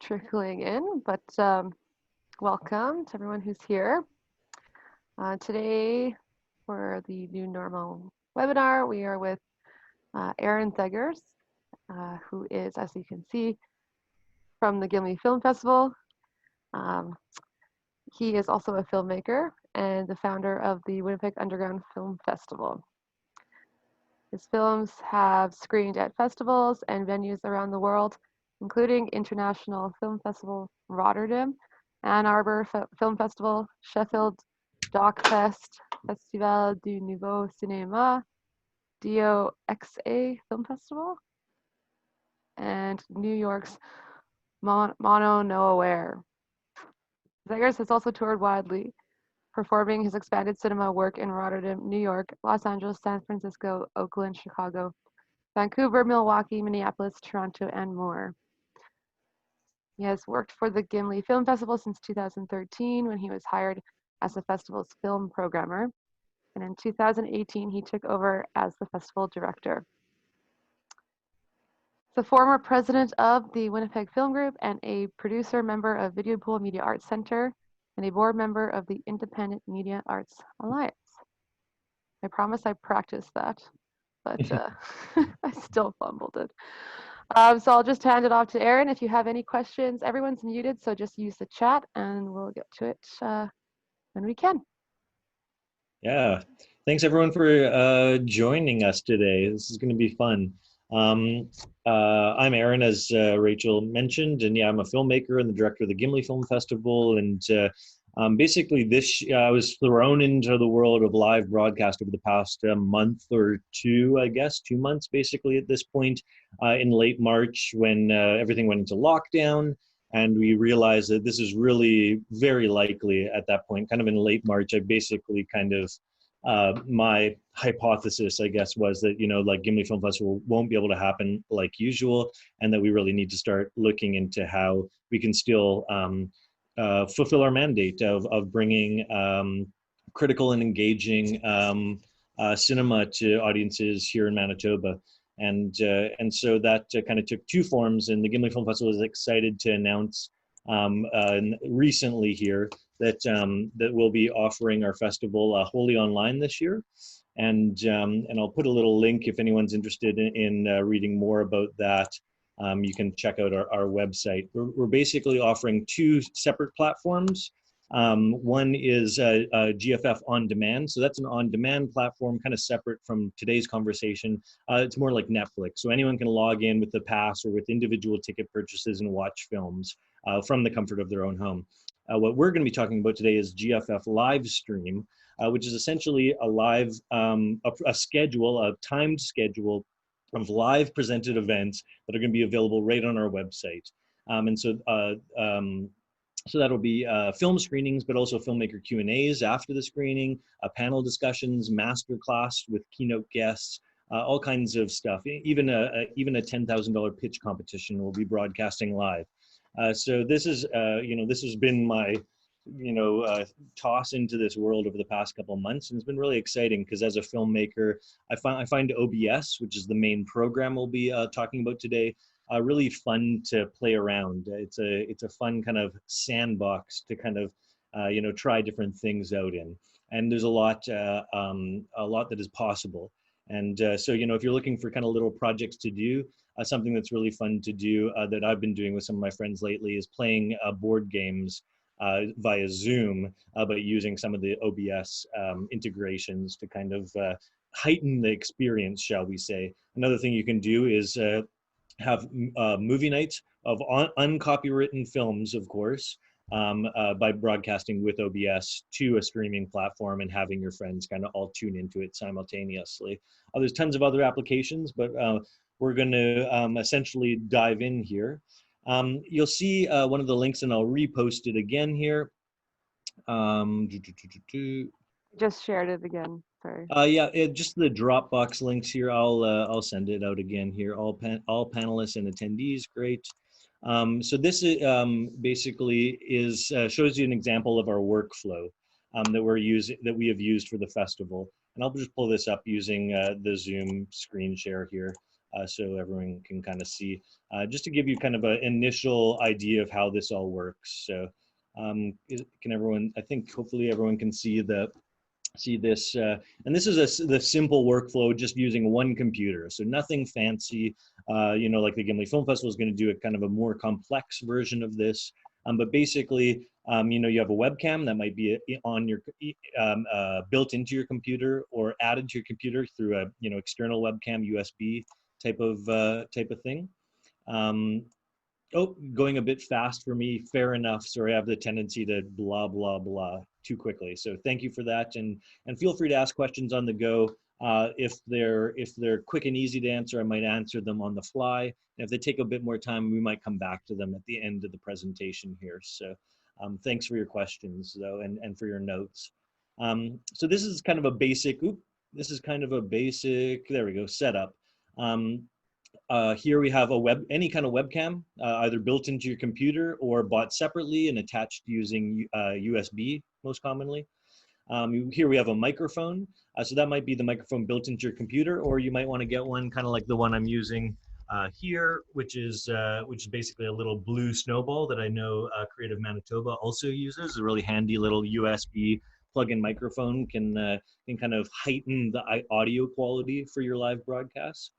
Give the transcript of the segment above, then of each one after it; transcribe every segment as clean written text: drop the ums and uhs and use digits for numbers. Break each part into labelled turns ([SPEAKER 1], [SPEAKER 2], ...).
[SPEAKER 1] trickling in, but welcome to everyone who's here. Today, for the new normal webinar, we are with Zeghers, who is, as you can see, from the Gimli Film Festival. He is also a filmmaker and the founder of the Winnipeg Underground Film Festival. His films have screened at festivals and venues around the world, including International Film Festival Rotterdam, Arbor Film Festival, Sheffield Doc Festival du Nouveau Cinéma, DOXA Film Festival, and New York's nouveau. Zeghers has also toured widely, performing his expanded cinema work in Rotterdam, New York, Los Angeles, San Francisco, Oakland, Chicago, Vancouver, Milwaukee, Minneapolis, Toronto, and more. He has worked for the Gimli Film Festival since 2013 when he was hired as the festival's film programmer. And in 2018, he took over as the festival director. The former president of the Winnipeg Film Group and a producer member of Video Pool Media Arts Center and a board member of the Independent Media Arts Alliance. I promise I practiced that, but I still fumbled it. So I'll just hand it off to Aaron. If you have any questions, everyone's muted, so just use the chat and we'll get to it when we can.
[SPEAKER 2] Yeah, thanks everyone for joining us today. This is going to be fun. I'm Aaron, as Rachel mentioned, and yeah, I'm a filmmaker and the director of the Gimli Film Festival. And basically, I was thrown into the world of live broadcast over the past month or two, I guess, 2 months basically at this point, in late March when everything went into lockdown. And we realized that this is really very likely at that point, kind of in late March, I basically kind of, my hypothesis, I guess, was that, like Gimli Film Festival won't be able to happen like usual, and that we really need to start looking into how we can still fulfill our mandate of bringing critical and engaging cinema to audiences here in Manitoba. And so that kind of took two forms, and the Gimli Film Festival is excited to announce recently here that we'll be offering our festival wholly online this year. And I'll put a little link if anyone's interested in reading more about that. You can check out our website. We're basically offering two separate platforms. One is GFF On Demand. So that's an on-demand platform, kind of separate from today's conversation. It's more like Netflix. So anyone can log in with the pass or with individual ticket purchases and watch films from the comfort of their own home. What we're going to be talking about today is GFF Livestream, which is essentially a live, a timed schedule of live presented events that are going to be available right on our website. So that'll be film screenings, but also filmmaker Q&As after the screening, panel discussions, master class with keynote guests, all kinds of stuff. Even a $10,000 pitch competition will be broadcasting live. So this is, this has been my, toss into this world over the past couple of months, and it's been really exciting because as a filmmaker, I find OBS, which is the main program we'll be talking about today, really fun to play around. It's a fun kind of sandbox to kind of try different things out in, and there's a lot that is possible. And so if you're looking for kind of little projects to do, something that's really fun to do that I've been doing with some of my friends lately is playing board games via Zoom, but using some of the OBS integrations to kind of heighten the experience, shall we say. Another thing you can do is have movie nights of uncopywritten films, of course, by broadcasting with OBS to a streaming platform and having your friends kind of all tune into it simultaneously. There's tons of other applications, but we're going to essentially dive in here. You'll see one of the links, and I'll repost it again here.
[SPEAKER 1] Just shared it again. Sorry.
[SPEAKER 2] Yeah, just the Dropbox links here. I'll send it out again here. All panelists and attendees, great. So this is, basically shows you an example of our workflow that we have used for the festival. And I'll just pull this up using the Zoom screen share here. so everyone can kind of see, just to give you kind of an initial idea of how this all works. So can everyone, I think hopefully everyone can see this, and this is the simple workflow just using one computer, so nothing fancy. Like the Gimli Film Festival is going to do a kind of a more complex version of this, but basically, you have a webcam that might be on your built into your computer or added to your computer through a external webcam USB type of thing. Oh, going a bit fast for me. Fair enough. Sorry, I have the tendency to blah, blah, blah too quickly. So thank you for that. And feel free to ask questions on the go. If they're quick and easy to answer, I might answer them on the fly. And if they take a bit more time, we might come back to them at the end of the presentation here. So thanks for your questions, though, and for your notes. So this is kind of a basic, there we go, setup. Here we have any kind of webcam, either built into your computer or bought separately and attached using USB most commonly. Here we have a microphone, so that might be the microphone built into your computer, or you might want to get one kind of like the one I'm using here, which is basically a little blue snowball that I know Creative Manitoba also uses. A really handy little USB plug-in microphone can kind of heighten the audio quality for your live broadcasts.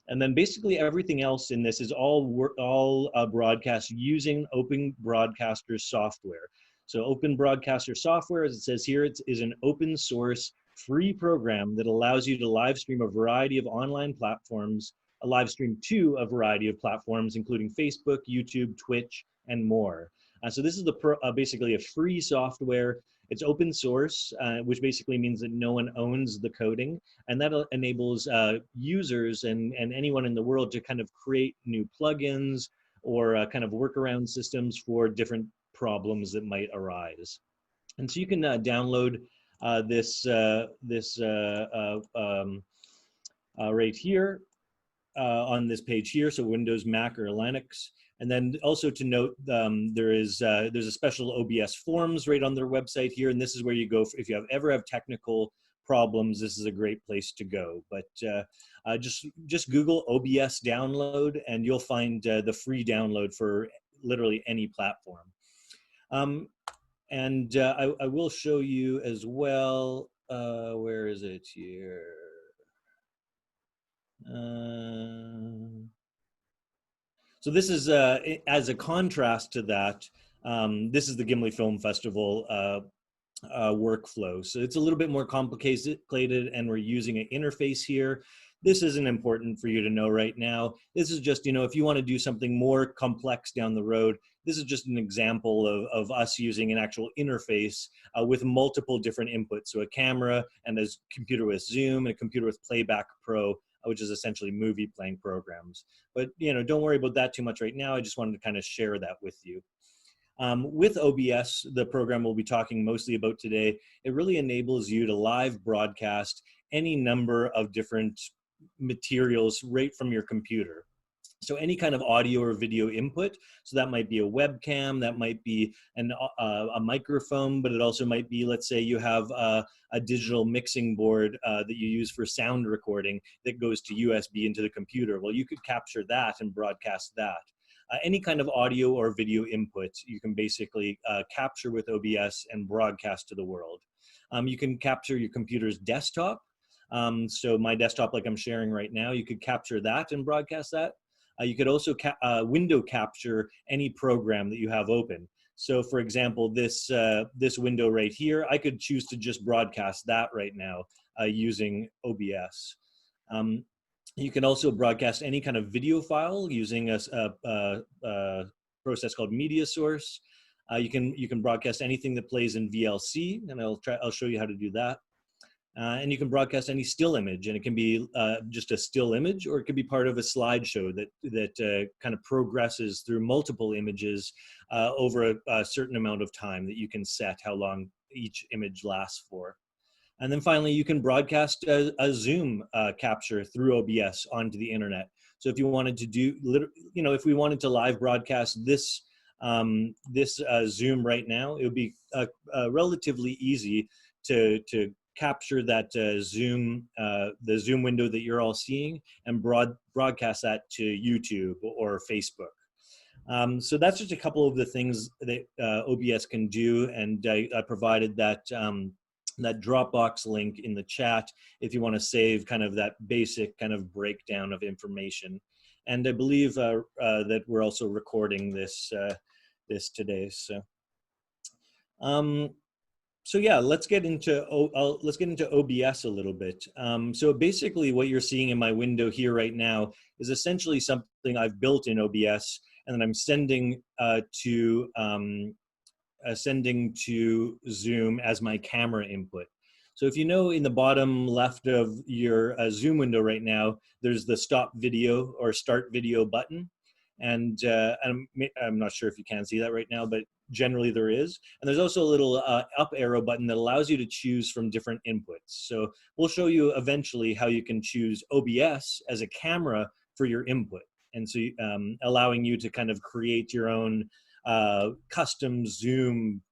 [SPEAKER 2] And then basically everything else in this is all broadcast using Open Broadcaster software. So Open Broadcaster software, as it says here, is an open source free program that allows you to live stream a variety of online platforms, live stream to a variety of platforms, including Facebook, YouTube, Twitch, and more. So this is basically a free software. It's open source, which basically means that no one owns the coding, and that enables users and anyone in the world to kind of create new plugins or kind of workaround systems for different problems that might arise. And so you can download this right here on this page here, so Windows, Mac, or Linux. And then also to note, there's a special OBS forms right on their website here, and this is where you go if you ever have technical problems. This is a great place to go. But just Google OBS download, and you'll find the free download for literally any platform. I will show you as well. Where is it here? So this is, as a contrast to that, this is the Gimli Film Festival workflow. So it's a little bit more complicated, and we're using an interface here. This isn't important for you to know right now. This is just, if you want to do something more complex down the road, this is just an example of us using an actual interface with multiple different inputs. So a camera and a computer with Zoom and a computer with Playback Pro, which is essentially movie playing programs. But don't worry about that too much right now. I just wanted to kind of share that with you. With OBS, the program we'll be talking mostly about today, it really enables you to live broadcast any number of different materials right from your computer. So any kind of audio or video input, so that might be a webcam, that might be a microphone, but it also might be, let's say you have a digital mixing board that you use for sound recording that goes to USB into the computer. Well, you could capture that and broadcast that. Any kind of audio or video input, you can basically capture with OBS and broadcast to the world. You can capture your computer's desktop. So my desktop, like I'm sharing right now, you could capture that and broadcast that. You could also window capture any program that you have open. So for example, this window right here, I could choose to just broadcast that right now using OBS. You can also broadcast any kind of video file using a process called media source. You can broadcast anything that plays in VLC, and I'll show you how to do that. And you can broadcast any still image, and it can be just a still image, or it could be part of a slideshow that kind of progresses through multiple images over a certain amount of time that you can set how long each image lasts for. And then finally, you can broadcast a Zoom capture through OBS onto the internet. So if you wanted to do, if we wanted to live broadcast this Zoom right now, it would be relatively easy to capture that the Zoom window that you're all seeing, and broadcast that to YouTube or Facebook. So that's just a couple of the things that OBS can do, and I provided that that Dropbox link in the chat if you want to save kind of that basic kind of breakdown of information. And I believe that we're also recording this this today. So yeah, let's get into OBS a little bit. So basically, what you're seeing in my window here right now is essentially something I've built in OBS, and then I'm sending to Zoom as my camera input. So if you know, in the bottom left of your Zoom window right now, there's the stop video or start video button. And I'm not sure if you can see that right now, but generally there is. And there's also a little up arrow button that allows you to choose from different inputs. So we'll show you eventually how you can choose OBS as a camera for your input. And so allowing you to kind of create your own custom Zoom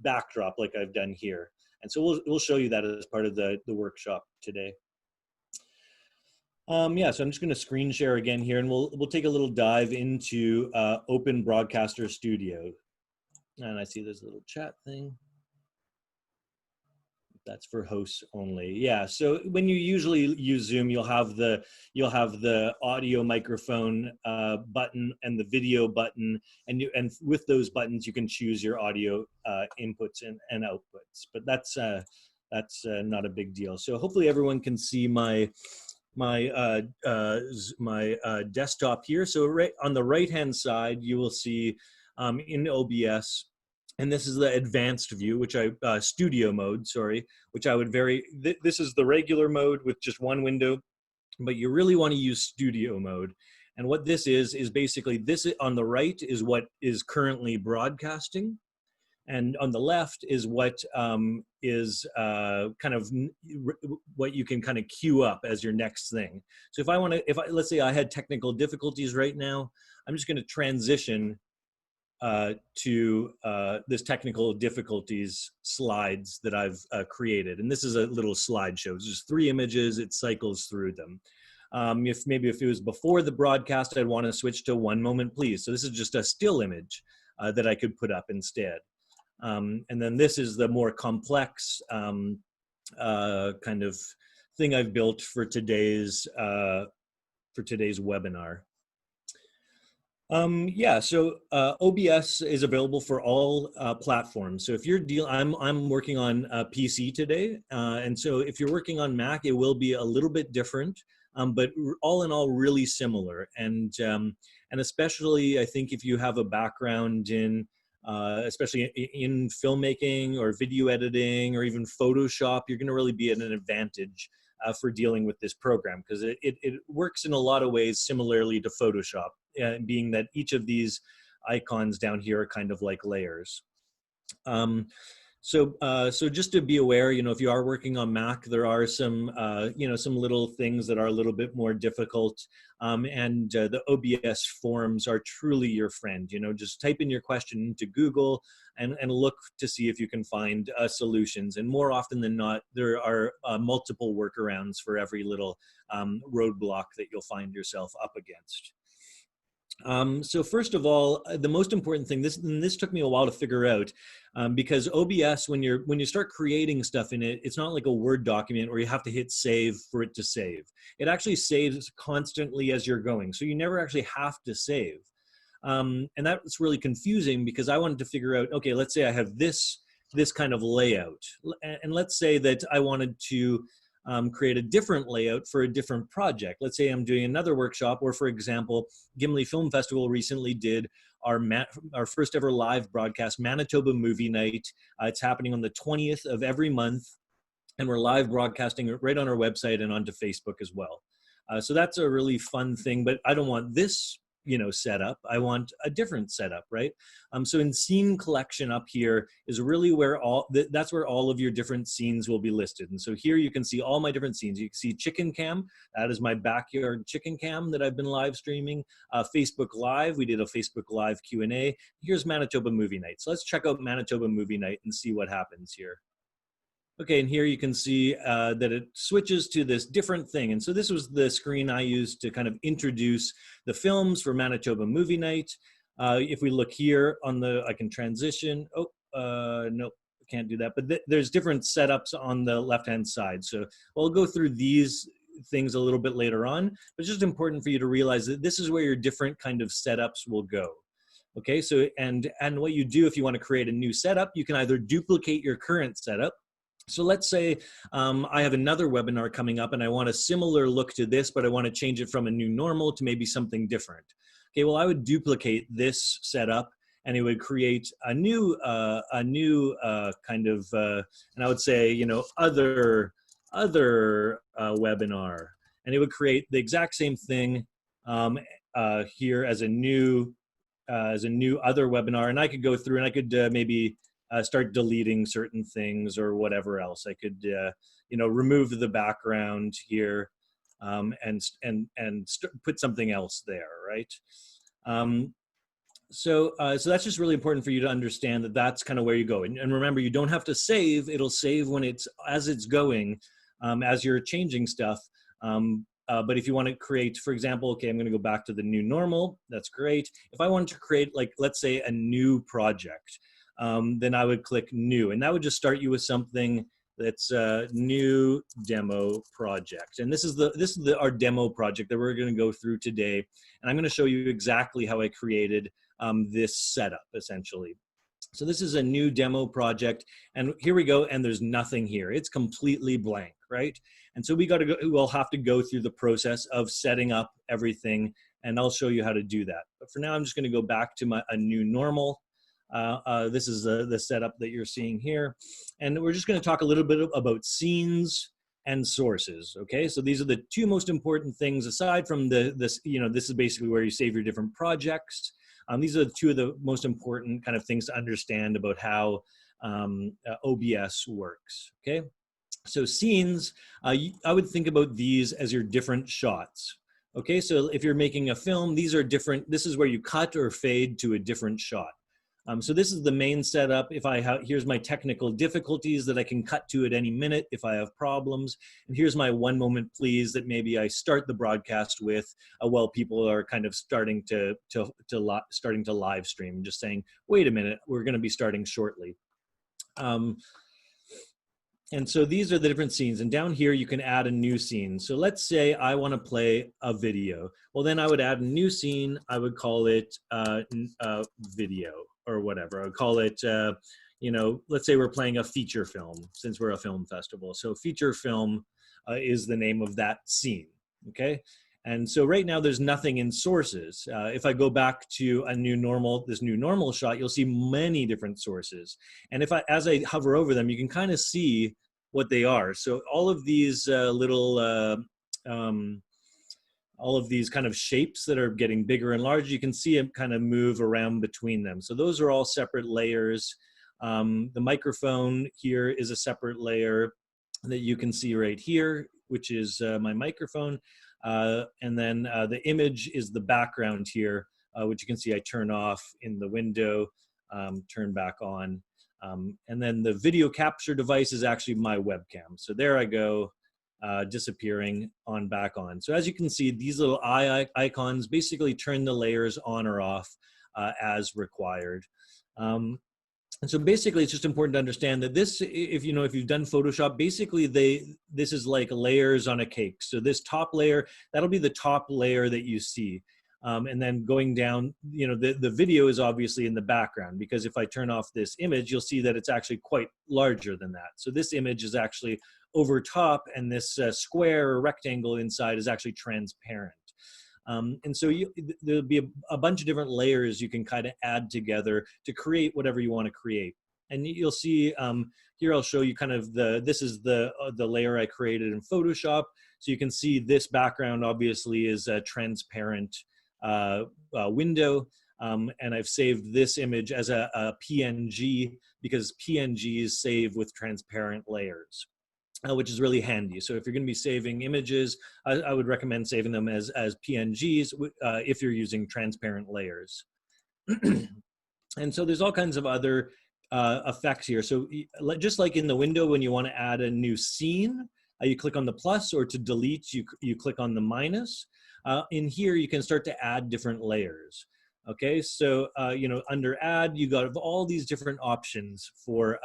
[SPEAKER 2] backdrop like I've done here. And so we'll show you that as part of the workshop today. Yeah, so I'm just going to screen share again here, and we'll take a little dive into Open Broadcaster Studio. And I see there's a little chat thing. That's for hosts only. Yeah, so when you usually use Zoom, you'll have the audio microphone button and the video button, and with those buttons you can choose your audio inputs and outputs. But that's not a big deal. So hopefully everyone can see my desktop here. So right on the right hand side, you will see in OBS. And this is the advanced view, which studio mode, sorry, which I would this is the regular mode with just one window, but you really want to use studio mode. And what this is basically this on the right is what is currently broadcasting. And on the left is what is kind of what you can kind of queue up as your next thing. So let's say I had technical difficulties right now, I'm just going to transition to this technical difficulties slides that I've created. And this is a little slideshow. It's just 3 images, it cycles through them. If it was before the broadcast, I'd want to switch to One Moment Please. So this is just a still image that I could put up instead. And then this is the more complex kind of thing I've built for today's webinar. Yeah, so OBS is available for all platforms. So if you're I'm working on PC today, and so if you're working on Mac, it will be a little bit different, but all in all, really similar. And especially, I think if you have a background in, especially in filmmaking or video editing or even Photoshop, you're going to really be at an advantage for dealing with this program, because it works in a lot of ways similarly to Photoshop, being that each of these icons down here are kind of like layers. So just to be aware, if you are working on Mac, there are some, some little things that are a little bit more difficult. And the OBS forms are truly your friend. Just type in your question into Google and look to see if you can find solutions. And more often than not, there are multiple workarounds for every little roadblock that you'll find yourself up against. So first of all, the most important thing, this took me a while to figure out, because OBS, when you start creating stuff in it, it's not like a Word document where you have to hit save for it to save. It actually saves constantly as you're going, so you never actually have to save. And that's really confusing, because I wanted to figure out, okay, let's say I have this kind of layout, and let's say that I wanted to create a different layout for a different project. Let's say I'm doing another workshop, or for example, Gimli Film Festival recently did our first ever live broadcast, Manitoba Movie Night. It's happening on the 20th of every month, and we're live broadcasting it right on our website and onto Facebook as well. So that's a really fun thing, but I don't want this setup. I want a different setup, right? So in scene collection up here is really where that's where all of your different scenes will be listed. And so here you can see all my different scenes. You can see Chicken Cam. That is my backyard chicken cam that I've been live streaming. Facebook Live, we did a Facebook Live Q&A. Here's Manitoba Movie Night. So let's check out Manitoba Movie Night and see what happens here. Okay, and here you can see that it switches to this different thing. And so this was the screen I used to kind of introduce the films for Manitoba Movie Night. If we look here on the, I can transition. Oh, no, can't do that. But there's different setups on the left-hand side. So we'll go through these things a little bit later on. But it's just important for you to realize that this is where your different kind of setups will go. Okay, so, and what you do if you want to create a new setup, you can either duplicate your current setup. So let's say I have another webinar coming up and I want a similar look to this, but I want to change it from a new normal to maybe something different. Okay, well, I would duplicate this setup and it would create a new kind of, and I would say, you know, other webinar, and it would create the exact same thing here as a new other webinar, and I could go through and I could maybe start deleting certain things or whatever else. I could, you know, remove the background here and put something else there, right? So that's just really important for you to understand that that's kind of where you go. And remember, you don't have to save. It'll save when as it's going, as you're changing stuff. But if you want to create, for example, okay, I'm going to go back to the new normal. That's great. If I wanted to create, like, let's say a new project, then I would click new, and that would just start you with something that's a new demo project. And this is our demo project that we're going to go through today. And I'm going to show you exactly how I created this setup, essentially. So this is a new demo project, and here we go, and there's nothing here. It's completely blank, right? And so we'll have to go through the process of setting up everything, and I'll show you how to do that. But for now, I'm just going to go back to a new normal. This is the setup that you're seeing here. And we're just going to talk a little bit about scenes and sources, okay? So these are the two most important things aside from this is basically where you save your different projects. These are two of the most important kind of things to understand about how OBS works, okay? So scenes, I would think about these as your different shots. Okay, so if you're making a film, these are different, this is where you cut or fade to a different shot. So this is the main setup. Here's my technical difficulties that I can cut to at any minute if I have problems. And here's my one moment please that maybe I start the broadcast with while people are kind of starting to live stream, just saying, wait a minute, we're gonna be starting shortly. And so these are the different scenes, and down here you can add a new scene. So let's say I want to play a video. Well, then I would add a new scene. I would call it video or whatever. I would call it, let's say we're playing a feature film since we're a film festival. So feature film is the name of that scene, okay? And so right now there's nothing in sources. If I go back to this new normal shot, you'll see many different sources. And as I hover over them, you can kind of see what they are. So all of these all of these kind of shapes that are getting bigger and larger, you can see them kind of move around between them. So those are all separate layers. The microphone here is a separate layer that you can see right here, which is my microphone. And then the image is the background here, which you can see I turn off in the window, turn back on. And then the video capture device is actually my webcam. So there I go, disappearing on back on. So as you can see, these little eye icons basically turn the layers on or off as required. And so basically, it's just important to understand that this, if you've done Photoshop, basically this is like layers on a cake. So this top layer, that'll be the top layer that you see. And then going down, the video is obviously in the background, because if I turn off this image, you'll see that it's actually quite larger than that. So this image is actually over top, and this square or rectangle inside is actually transparent. And so there'll be a bunch of different layers you can kind of add together to create whatever you want to create. And you'll see here, I'll show you kind of this is the layer I created in Photoshop. So you can see this background obviously is a transparent window. And I've saved this image as a PNG, because PNGs save with transparent layers. Which is really handy. So if you're going to be saving images, I would recommend saving them as PNGs if you're using transparent layers. And so there's all kinds of other effects here. So just like in the window, when you want to add a new scene, you click on the plus, or to delete, you click on the minus. In here, you can start to add different layers. Okay, so you know, under add, you got all these different options for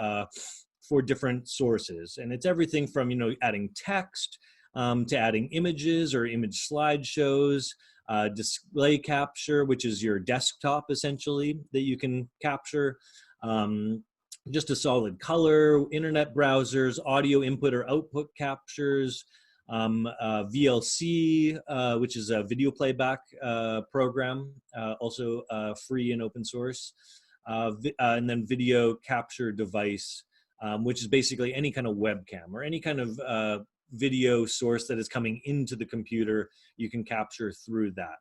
[SPEAKER 2] different sources, and it's everything from, you know, adding text to adding images or image slideshows, display capture, which is your desktop essentially that you can capture. Just a solid color, internet browsers, audio input or output captures, VLC, which is a video playback program, also free and open source, and then video capture device, which is basically any kind of webcam or any kind of video source that is coming into the computer. You can capture through that.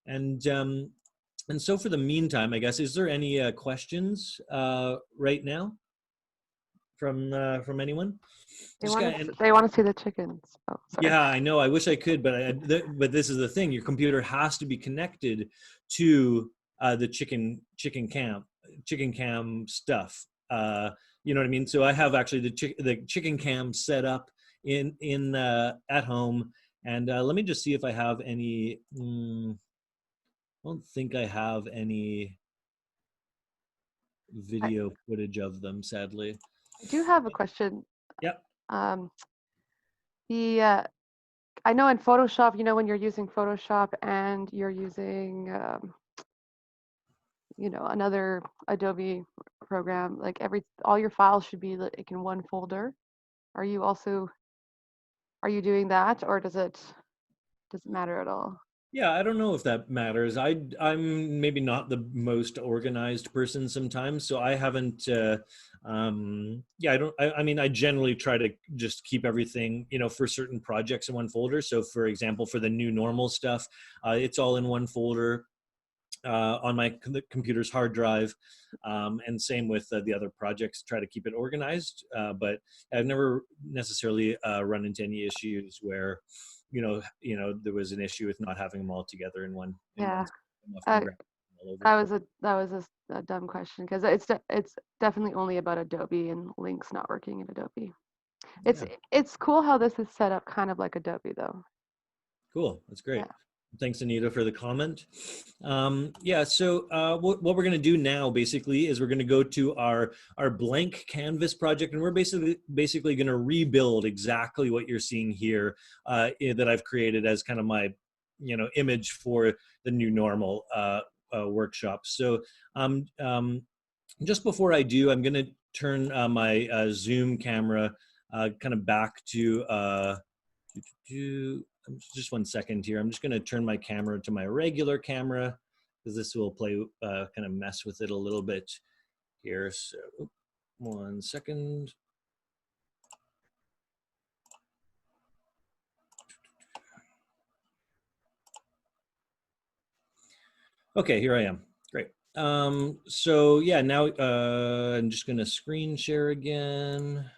[SPEAKER 2] And so for the meantime, I guess, is there any questions right now from anyone?
[SPEAKER 1] They want to see the chickens. Oh, sorry.
[SPEAKER 2] Yeah, I know. I wish I could, but but this is the thing. Your computer has to be connected to the chicken cam stuff. You know what I mean? So I have actually the chicken cam set up in at home, and let me just see if I have any. I don't think I have any video footage of them, sadly.
[SPEAKER 1] I do have a question.
[SPEAKER 2] Yep.
[SPEAKER 1] I know in Photoshop, you know, when you're using Photoshop and you're using, you know, another Adobe program, like all your files should be like in one folder. Are you doing that, or does it matter at all?
[SPEAKER 2] Yeah, I don't know if that matters. I'm maybe not the most organized person sometimes, so I haven't. Yeah, I mean, I generally try to just keep everything, you know, for certain projects in one folder. So, for example, for the new normal stuff, it's all in one folder on my computer's hard drive, and same with the other projects. Try to keep it organized, but I've never necessarily run into any issues where you know there was an issue with not having them all together in one.
[SPEAKER 1] Yeah, that was a dumb question, because it's definitely only about Adobe and links not working in Adobe. It's cool how this is set up kind of like Adobe though.
[SPEAKER 2] Cool, that's great.
[SPEAKER 1] Yeah.
[SPEAKER 2] Thanks, Anita, for the comment. Yeah, so what we're going to do now, basically, is we're going to go to our blank canvas project, and we're basically going to rebuild exactly what you're seeing here that I've created as kind of my, you know, image for the new normal workshop. So just before I do, I'm going to turn my Zoom camera kind of back to just 1 second here. I'm just going to turn my camera to my regular camera, because this will play kind of mess with it a little bit here. So 1 second. Okay, here I am. Great. So yeah, now I'm just going to screen share again.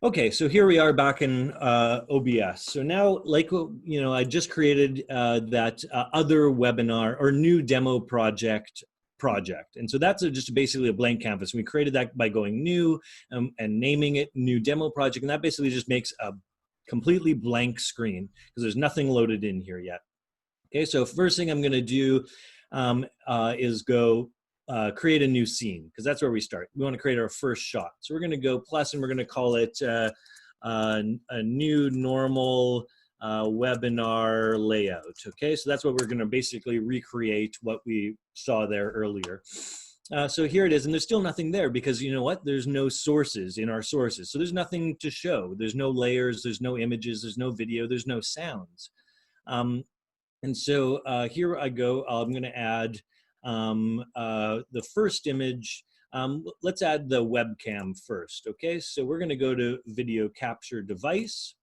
[SPEAKER 2] Okay, so here we are back in OBS. So now, like, you know, I just created that other webinar or new demo project. And so that's just basically a blank canvas. We created that by going new and naming it new demo project. And that basically just makes a completely blank screen because there's nothing loaded in here yet. Okay, so first thing I'm going to do is go create a new scene, because that's where we start. We want to create our first shot. So we're going to go plus, and we're going to call it a new normal webinar layout. Okay, so that's what we're going to basically recreate what we saw there earlier. So here it is, and there's still nothing there because you know what? There's no sources in our sources. So there's nothing to show. There's no layers, there's no images, there's no video, there's no sounds. And so here I go. I'm going to add the first image. Let's add the webcam first. Okay, so we're going to go to video capture device.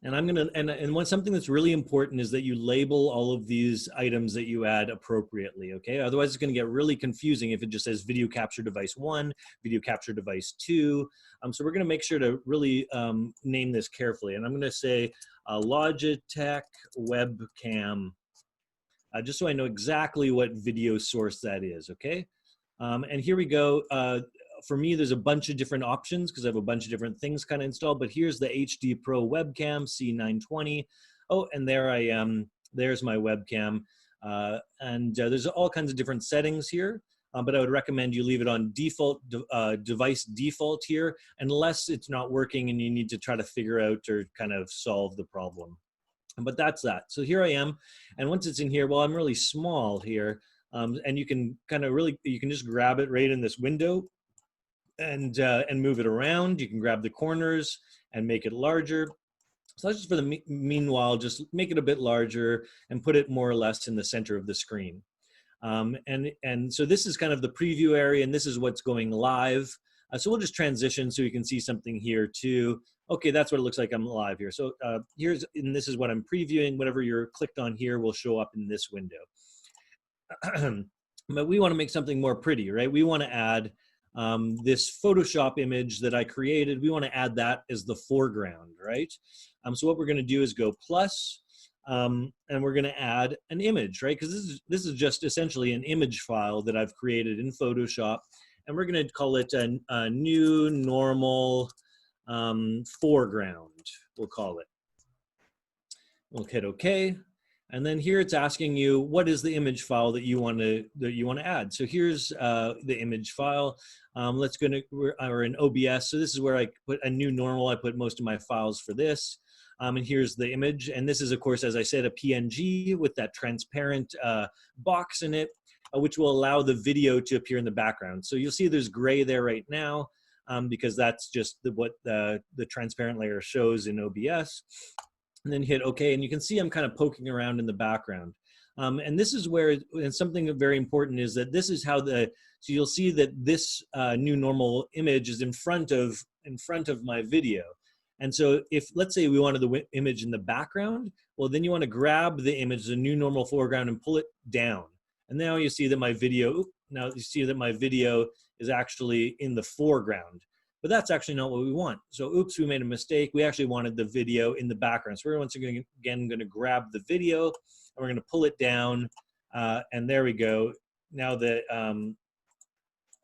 [SPEAKER 2] And I'm going to, and something that's really important is that you label all of these items that you add appropriately, okay? Otherwise it's going to get really confusing if it just says video capture device 1, video capture device 2. So we're going to make sure to really name this carefully. And I'm going to say Logitech webcam just so I know exactly what video source that is, okay? And here we go. For me, there's a bunch of different options because I have a bunch of different things kind of installed, but here's the HD Pro webcam, C920. Oh, and there I am. There's my webcam. There's all kinds of different settings here, but I would recommend you leave it on default, device default here, unless it's not working and you need to try to figure out or kind of solve the problem. But that's that. So here I am. And once it's in here, well, I'm really small here. And you can kind of really, you can just grab it right in this window and move it around. You can grab the corners and make it larger. So that's just for the meanwhile, just make it a bit larger and put it more or less in the center of the screen. And so this is kind of the preview area, and this is what's going live. So we'll just transition so you can see something here too. Okay, that's what it looks like. I'm live here. So and this is what I'm previewing. Whatever you're clicked on here will show up in this window. But we want to make something more pretty, right? We want to add this Photoshop image that I created. We want to add that as the foreground, right? So what we're going to do is go plus, and we're going to add an image, right? Because this is just essentially an image file that I've created in Photoshop, and we're going to call it a new normal foreground. We'll call it. We'll hit OK. And then here it's asking you, what is the image file that you want to add? So here's the image file. We're in OBS. So this is where I put a new normal. I put most of my files for this. And here's the image. And this is, of course, as I said, a PNG with that transparent box in it, which will allow the video to appear in the background. So you'll see there's gray there right now because that's just what the transparent layer shows in OBS. And then hit OK, and you can see I'm kind of poking around in the background. And this is where, and something very important is that this is how so you'll see that this new normal image is in front of my video. And so if, let's say we wanted the image in the background, well, then you want to grab the image, the new normal foreground, and pull it down. And now you see that my video, is actually in the foreground. But that's actually not what we want. So oops, we made a mistake. We actually wanted the video in the background. So we're once again going to grab the video, and we're going to pull it down. And there we go. Now that,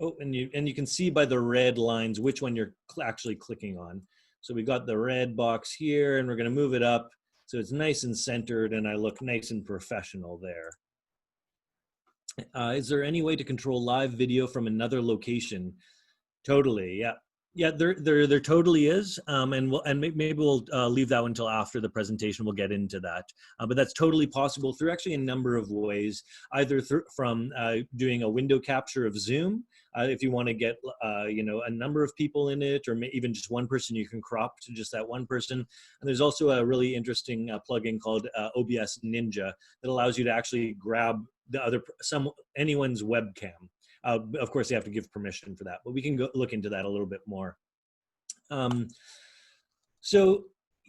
[SPEAKER 2] and you can see by the red lines which one you're actually clicking on. So we got the red box here, and we're going to move it up so it's nice and centered, and I look nice and professional there. Is there any way to control live video from another location? Totally, yeah. Yeah, there totally is, and maybe we'll leave that one until after the presentation. We'll get into that, but that's totally possible through actually a number of ways. Either from doing a window capture of Zoom, if you want to get a number of people in it, or even just one person, you can crop to just that one person. And there's also a really interesting plugin called Obs Ninja that allows you to actually grab anyone's webcam. Of course, you have to give permission for that, but we can look into that a little bit more. So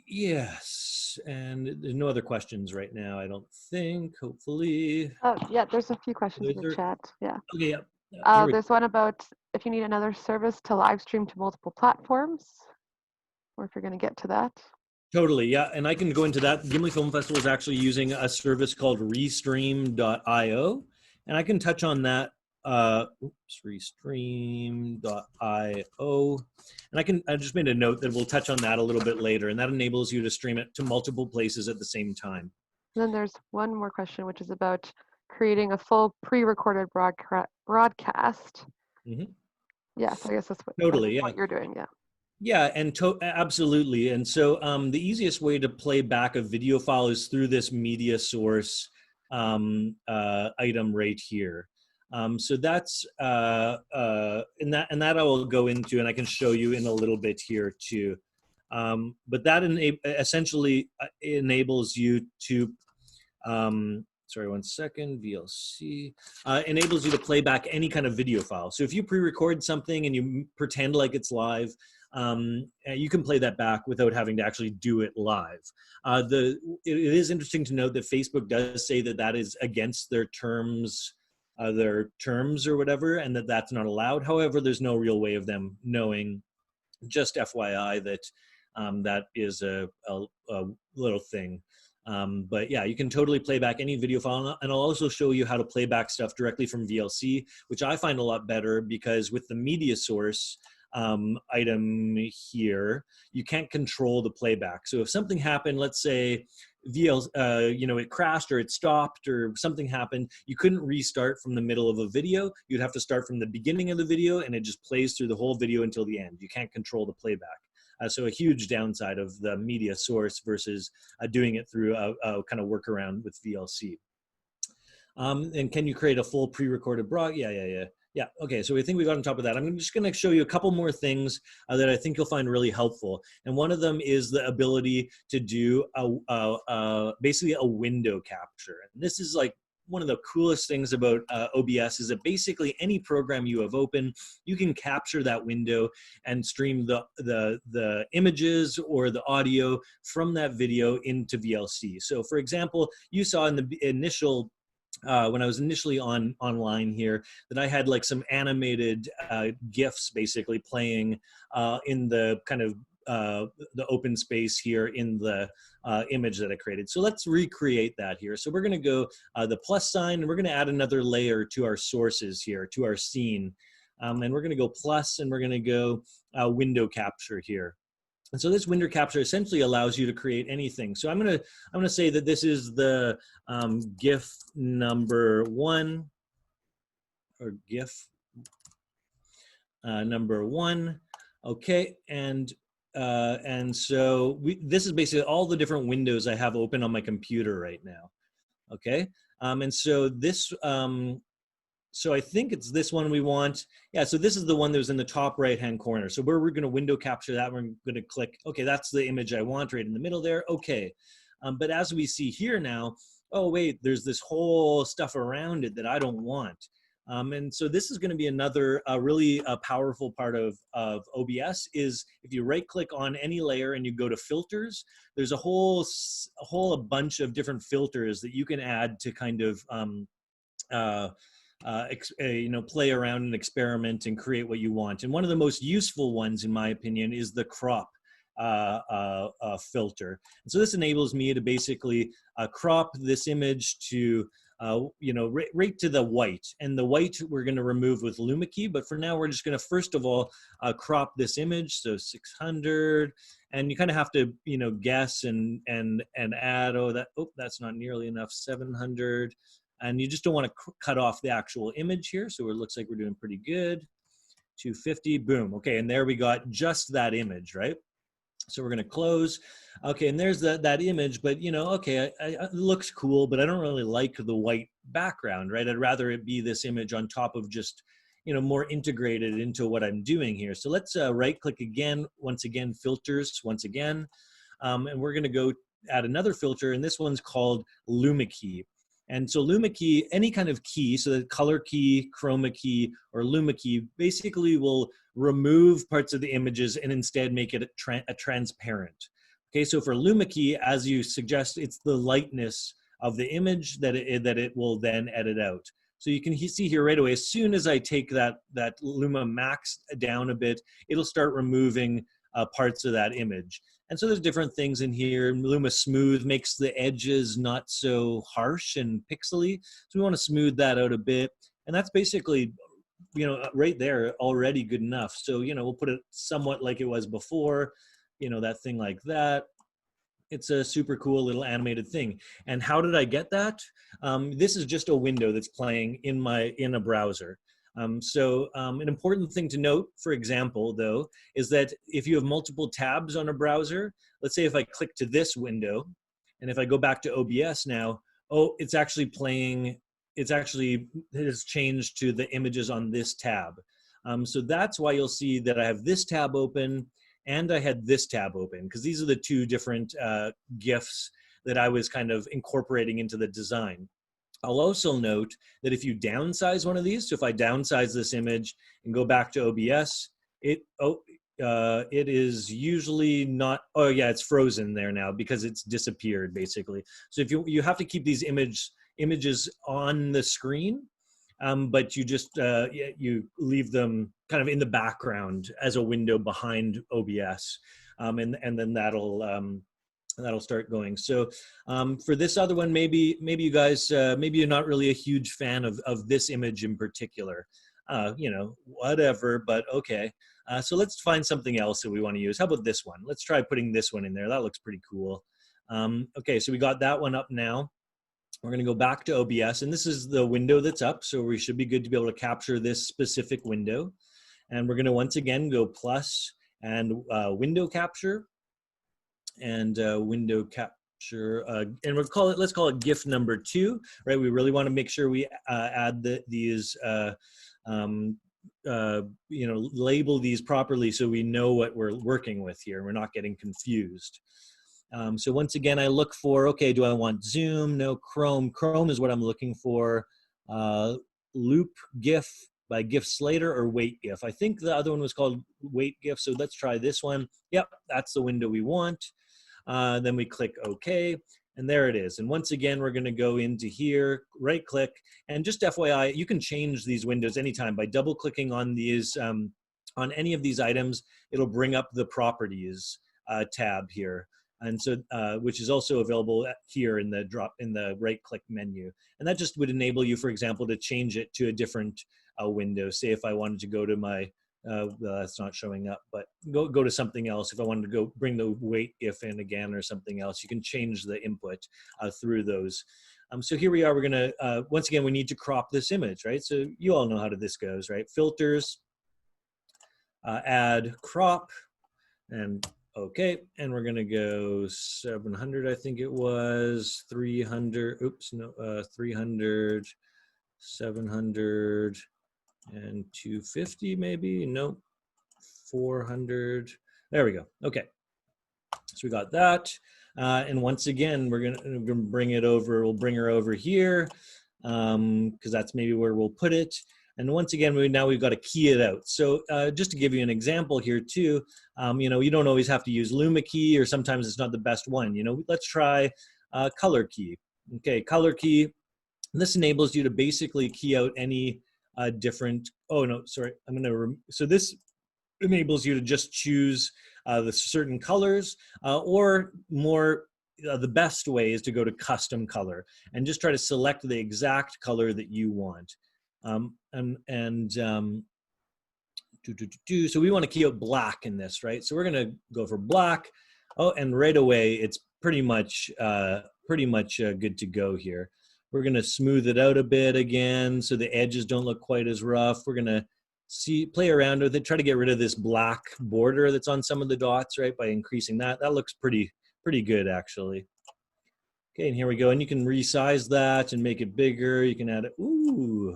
[SPEAKER 2] yes, and there's no other questions right now, I don't think, hopefully.
[SPEAKER 1] Oh, yeah, there's a few questions in the chat, yeah.
[SPEAKER 2] Okay, yeah.
[SPEAKER 1] There's one about if you need another service to live stream to multiple platforms, or if you're going to get to that.
[SPEAKER 2] Totally, yeah, and I can go into that. Gimli Film Festival is actually using a service called Restream.io, and I can touch on that. Restream.io, and I just made a note that we'll touch on that a little bit later, and that enables you to stream it to multiple places at the same time.
[SPEAKER 1] And then there's one more question, which is about creating a full pre-recorded broadcast.
[SPEAKER 2] Mm-hmm.
[SPEAKER 1] Yes, I guess that's what you're doing, yeah.
[SPEAKER 2] Yeah, and absolutely. And so the easiest way to play back a video file is through this media source item right here. So that's and that I will go into, and I can show you in a little bit here too. But that essentially enables you to sorry, one second, VLC, enables you to play back any kind of video file. So if you pre-record something and you pretend like it's live, you can play that back without having to actually do it live. It is interesting to note that Facebook does say that that is against their terms or whatever, and that's not allowed. However, there's no real way of them knowing. Just FYI that that is a little thing. But yeah, you can totally play back any video file, and I'll also show you how to play back stuff directly from VLC, which I find a lot better because with the media source item here, you can't control the playback. So if something happened, let's say it crashed or it stopped or something happened, you couldn't restart from the middle of a video. You'd have to start from the beginning of the video, and it just plays through the whole video until the end. You can't control the playback. So a huge downside of the media source versus doing it through a kind of workaround with VLC. And can you create a full pre-recorded broad? Yeah. Okay, so we think we got on top of that. I'm just going to show you a couple more things that I think you'll find really helpful. And one of them is the ability to do basically a window capture. And this is like one of the coolest things about OBS is that basically any program you have open, you can capture that window and stream the images or the audio from that video into VLC. So for example, you saw in the initial when I was initially online here, that I had like some animated GIFs basically playing in the kind of the open space here in the image that I created. So let's recreate that here. So we're going to go the plus sign, and we're going to add another layer to our sources here, to our scene. And we're going to go plus, and we're going to go window capture here. And so this window capture essentially allows you to create anything. So I'm gonna say that this is the GIF number 1, or GIF number 1. Okay, and so this is basically all the different windows I have open on my computer right now. Okay, and so this. So I think it's this one we want. Yeah, so this is the one that was in the top right-hand corner. So we're going to window capture that. We're going to click, okay, that's the image I want right in the middle there. Okay, but as we see here now, oh wait, there's this whole stuff around it that I don't want. And so this is going to be another really powerful part of OBS is if you right-click on any layer and you go to filters, there's a whole bunch of different filters that you can add to kind of play around and experiment and create what you want. And one of the most useful ones, in my opinion, is the crop filter. And so this enables me to basically crop this image to, right to the white. And the white we're going to remove with Luma Key, but for now we're just going to first of all crop this image, so 600. And you kind of have to, guess and add. That's not nearly enough. 700. And you just don't want to cut off the actual image here. So it looks like we're doing pretty good. 250, boom. Okay, and there we got just that image, right? So we're going to close. Okay, and there's that image, but okay, it looks cool, but I don't really like the white background, right? I'd rather it be this image on top of just, more integrated into what I'm doing here. So let's right-click again, once again, filters, once again. And we're going to go add another filter, and this one's called Luma Key. And so Luma Key, any kind of key, so the color key, chroma key, or Luma Key, basically will remove parts of the images and instead make it a transparent. Okay, so for Luma Key, as you suggest, it's the lightness of the image that it will then edit out. So you can see here right away, as soon as I take that Luma Max down a bit, it'll start removing parts of that image. And so there's different things in here. Luma Smooth makes the edges not so harsh and pixely. So we want to smooth that out a bit. And that's basically, right there already good enough. So, we'll put it somewhat like it was before, that thing like that. It's a super cool little animated thing. And how did I get that? This is just a window that's playing in a browser. An important thing to note, for example, though, is that if you have multiple tabs on a browser, let's say if I click to this window, and if I go back to OBS now, it's actually playing, it has changed to the images on this tab. So that's why you'll see that I have this tab open, and I had this tab open, because these are the two different GIFs that I was kind of incorporating into the design. I'll also note that if you downsize one of these, so if I downsize this image and go back to OBS, it is usually not, it's frozen there now because it's disappeared basically. So if you have to keep these images on the screen, but you just, you leave them kind of in the background as a window behind OBS. And then that'll that'll start going. So for this other one, maybe you guys, maybe you're not really a huge fan of this image in particular. You know, whatever, but okay. So let's find something else that we want to use. How about this one? Let's try putting this one in there. That looks pretty cool. Okay, so we got that one up now. We're going to go back to OBS, and this is the window that's up, so we should be good to be able to capture this specific window. And we're going to once again go plus and window capture, and window capture, and let's call it GIF number 2, right? We really want to make sure we add these, you know, label these properly so we know what we're working with here. We're not getting confused. So once again, I look for, okay, do I want zoom? No, Chrome. Chrome is what I'm looking for. Loop GIF by GIF Slater or Wait GIF. I think the other one was called Wait GIF, so let's try this one. Yep, that's the window we want. Then we click OK, and there it is. And once again, we're going to go into here, right click, and just FYI, you can change these windows anytime by double clicking on these, on any of these items. It'll bring up the properties tab here. And so, which is also available here in the right click menu. And that just would enable you, for example, to change it to a different window. Say if I wanted to go to my, well, that's not showing up, but go to something else. If I wanted to go bring the wait GIF in again or something else, you can change the input through those. So here we are, we're gonna, once again, we need to crop this image, right? So you all know how this goes, right? Filters, add crop, and okay, and we're gonna go 700, I think it was, 300, oops, no, 300, 700, and 250 maybe, nope, 400, there we go, okay. So we got that, and once again, we're gonna bring it over, we'll bring her over here, because that's maybe where we'll put it. And once again, now we've got to key it out. So just to give you an example here too, you know, you don't always have to use Luma Key, or sometimes it's not the best one. You know, let's try color key. Okay, color key. And this enables you to basically key out any different, oh no, sorry, I'm gonna, so this enables you to just choose the certain colors, or more, the best way is to go to custom color and just try to select the exact color that you want. So we want to key out black in this, right? So we're going to go for black. Oh, and right away, it's pretty much good to go here. We're going to smooth it out a bit again so the edges don't look quite as rough. We're going to play around with it, try to get rid of this black border that's on some of the dots, right? By increasing that. That looks pretty good, actually. Okay, and here we go. And you can resize that and make it bigger. You can add it. Ooh.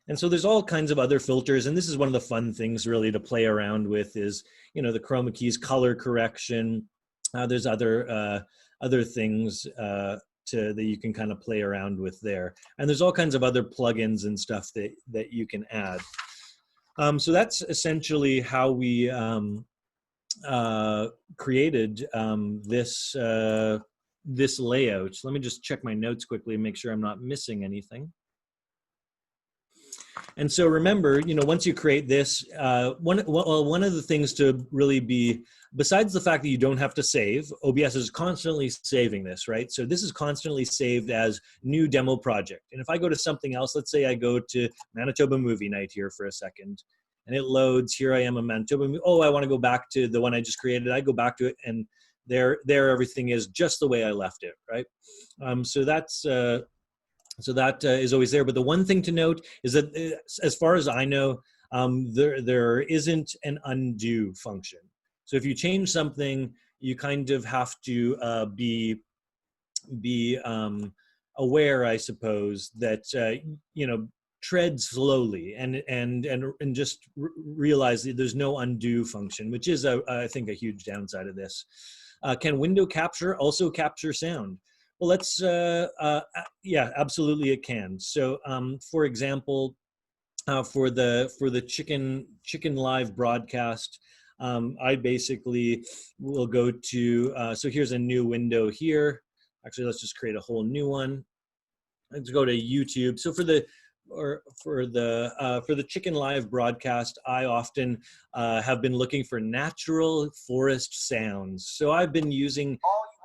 [SPEAKER 2] And so there's all kinds of other filters, and this is one of the fun things really to play around with is, you know, the chroma keys, color correction. There's other things that you can kind of play around with there. And there's all kinds of other plugins and stuff that you can add. So that's essentially how we created this layout. Let me just check my notes quickly and make sure I'm not missing anything. And so remember, you know, once you create this, one of the things to really be, besides the fact that you don't have to save, OBS is constantly saving this, right? So this is constantly saved as new demo project. And if I go to something else, let's say I go to Manitoba Movie Night here for a second, and it loads, here I am in Manitoba, oh, I want to go back to the one I just created, I go back to it, and there everything is just the way I left it, right? So that's, so that is always there. But the one thing to note is that, as far as I know, there isn't an undo function. So if you change something, you kind of have to be aware, I suppose, that you know, tread slowly and just realize that there's no undo function, which is I think a huge downside of this. Can window capture also capture sound? Well, let's, yeah, absolutely it can. So, for example, for the chicken live broadcast, I basically will go to, so here's a new window here. Actually, let's just create a whole new one. Let's go to YouTube. So for the for the Chicken Live broadcast, I often have been looking for natural forest sounds. So I've been using,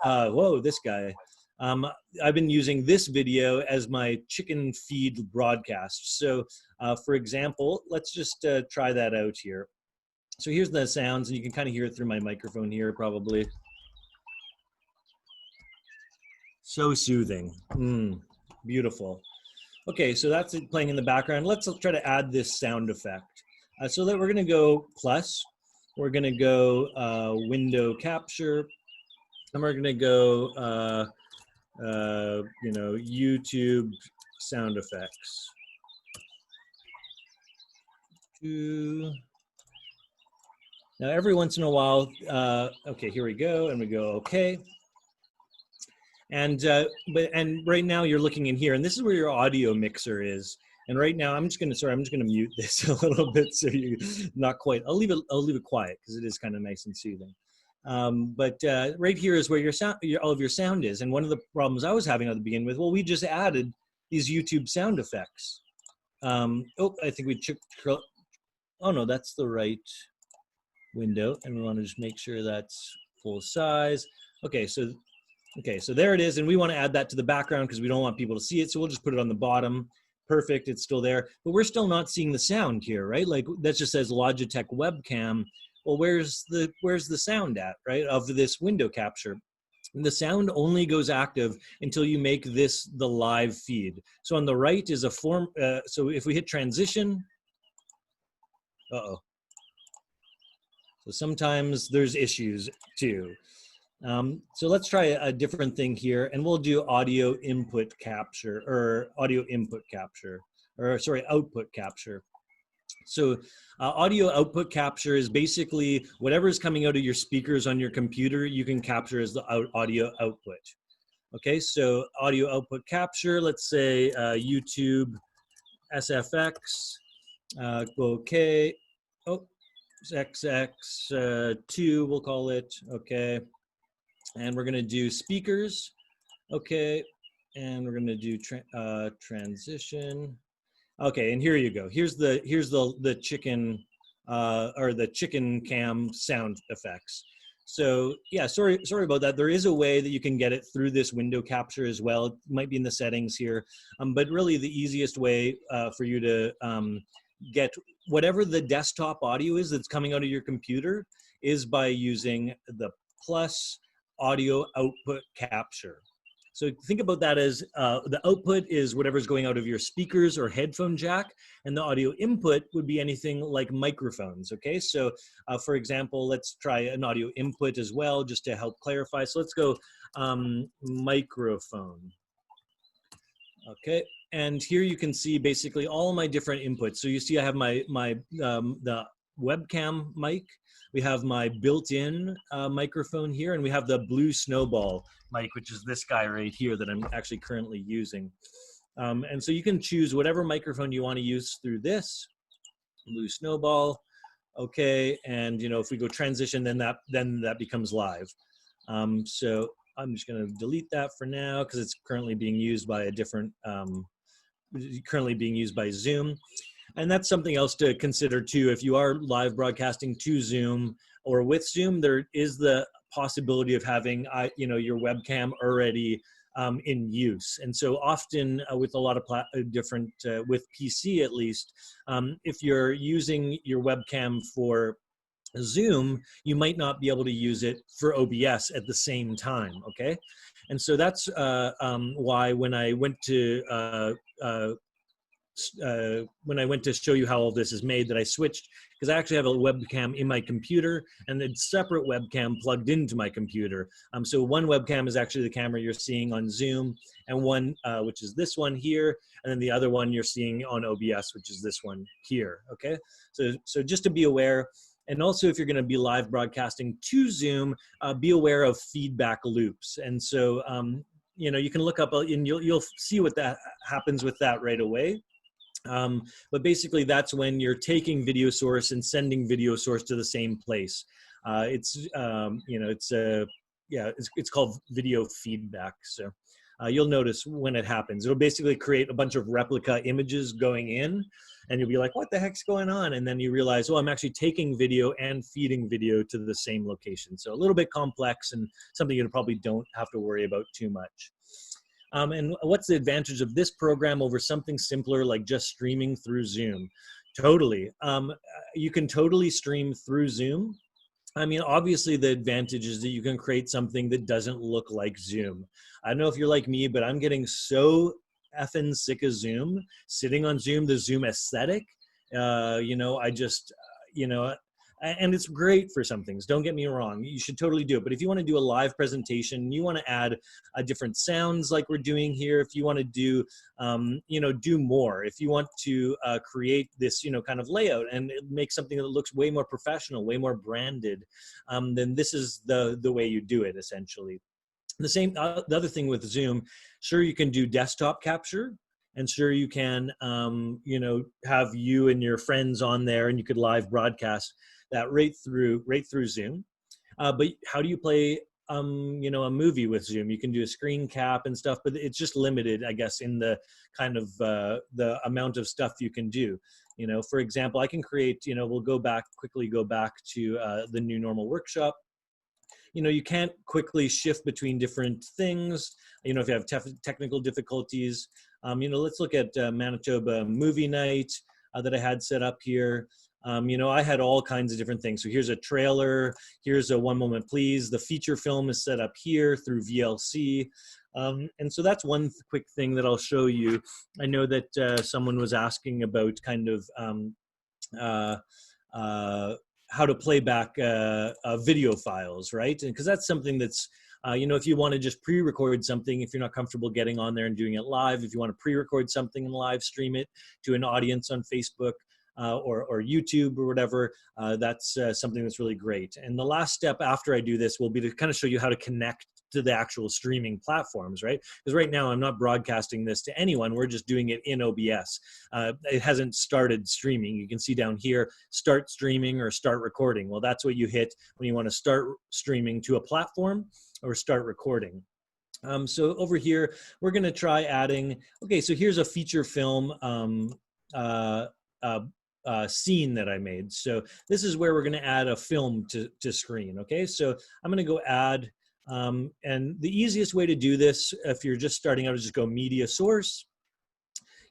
[SPEAKER 2] whoa, this guy. I've been using this video as my chicken feed broadcast. So for example, let's just try that out here. So here's the sounds, and you can kind of hear it through my microphone here, probably. So soothing. Beautiful. Okay, so that's it playing in the background. Let's try to add this sound effect. So that we're going to go plus, we're going to go window capture, and we're going to go, you know, YouTube sound effects. Now, every once in a while, okay, here we go, and we go okay. And right now you're looking in here, and this is where your audio mixer is. And right now I'm just gonna mute this a little bit so you not quite. I'll leave it quiet because it is kind of nice and soothing. But right here is where your sound, all of your sound is. And one of the problems I was having at the beginning with, well, we just added these YouTube sound effects. Oh, I think we oh no, that's the right window, and we want to just make sure that's full size. Okay, so there it is, and we want to add that to the background because we don't want people to see it, so we'll just put it on the bottom. Perfect, it's still there, but we're still not seeing the sound here, right? Like that just says Logitech webcam. Well, where's the sound at, right, of this window capture? And the sound only goes active until you make this the live feed. So on the right is a form, so if we hit transition, so sometimes there's issues too. So let's try a different thing here, and we'll do audio input capture, or output capture. So audio output capture is basically whatever is coming out of your speakers on your computer, you can capture as the audio output. Okay, so audio output capture, let's say YouTube SFX, okay, oh, XX2, we'll call it, okay. And we're gonna do speakers, okay, and we're gonna do transition. Okay, and here you go. Here's the chicken or the chicken cam sound effects. So yeah, sorry about that. There is a way that you can get it through this window capture as well. It might be in the settings here, but really the easiest way for you to get whatever the desktop audio is that's coming out of your computer is by using the plus audio output capture. So think about that as the output is whatever's going out of your speakers or headphone jack, and the audio input would be anything like microphones, okay? So for example, let's try an audio input as well, just to help clarify. So let's go microphone. Okay, and here you can see basically all my different inputs. So you see I have the webcam mic, we have my built-in microphone here, and we have the blue snowball mic, which is this guy right here that I'm actually currently using. And so you can choose whatever microphone you want to use through this blue snowball. Okay, and you know, if we go transition, then that becomes live. So I'm just going to delete that for now because it's currently being used by a different, currently being used by Zoom. And that's something else to consider too. If you are live broadcasting to Zoom or with Zoom, there is the possibility of having, you know, your webcam already in use. And so often with a lot of different, with PC at least, if you're using your webcam for Zoom, you might not be able to use it for OBS at the same time, okay? And so that's why when I went to show you how all this is made, that I switched, because I actually have a webcam in my computer and a separate webcam plugged into my computer. So one webcam is actually the camera you're seeing on Zoom, and one, which is this one here, and then the other one you're seeing on OBS, which is this one here, okay? So just to be aware, and also if you're gonna be live broadcasting to Zoom, be aware of feedback loops. And so, you know, you can look up, and you'll see what that happens with that right away. But basically that's when you're taking video source and sending video source to the same place. It's, you know, it's called video feedback. So, you'll notice when it happens. It'll basically create a bunch of replica images going in, and you'll be like, what the heck's going on? And then you realize, oh, I'm actually taking video and feeding video to the same location. So a little bit complex and something you probably don't have to worry about too much. And what's the advantage of this program over something simpler like just streaming through Zoom? Totally. You can totally stream through Zoom. I mean, obviously the advantage is that you can create something that doesn't look like Zoom. I don't know if you're like me, but I'm getting so effing sick of Zoom, sitting on Zoom, the Zoom aesthetic. You know, I just, you know, and it's great for some things, don't get me wrong, you should totally do it. But if you want to do a live presentation, you want to add different sounds like we're doing here, if you want to do, you know, do more, if you want to create this, you know, kind of layout and make something that looks way more professional, way more branded, then this is the way you do it, essentially. The same, the other thing with Zoom, sure, you can do desktop capture, and sure you can, you know, have you and your friends on there, and you could live broadcast that right through Zoom. But how do you play, you know, a movie with Zoom? You can do a screen cap and stuff, but it's just limited, I guess, in the kind of the amount of stuff you can do. You know, for example, I can create, you know, we'll quickly go back to the new normal workshop. You know, you can't quickly shift between different things, you know, if you have technical difficulties. You know, let's look at Manitoba movie night that I had set up here. You know, I had all kinds of different things. So here's a trailer, here's a One Moment Please. The feature film is set up here through VLC. And so that's one quick thing that I'll show you. I know that someone was asking about kind of how to play back video files, right? And because that's something that's, you know, if you want to just pre-record something, if you're not comfortable getting on there and doing it live, if you want to pre-record something and live stream it to an audience on Facebook or YouTube or whatever, that's something that's really great. And the last step after I do this will be to kind of show you how to connect to the actual streaming platforms, right? Because right now I'm not broadcasting this to anyone. We're just doing it in OBS. It hasn't started streaming. You can see down here, start streaming or start recording. Well, that's what you hit when you want to start streaming to a platform or start recording. So over here, we're going to try adding, okay, so here's a feature film scene that I made. So this is where we're going to add a film to screen. Okay, so I'm going to go add, and the easiest way to do this, if you're just starting out, is just go media source.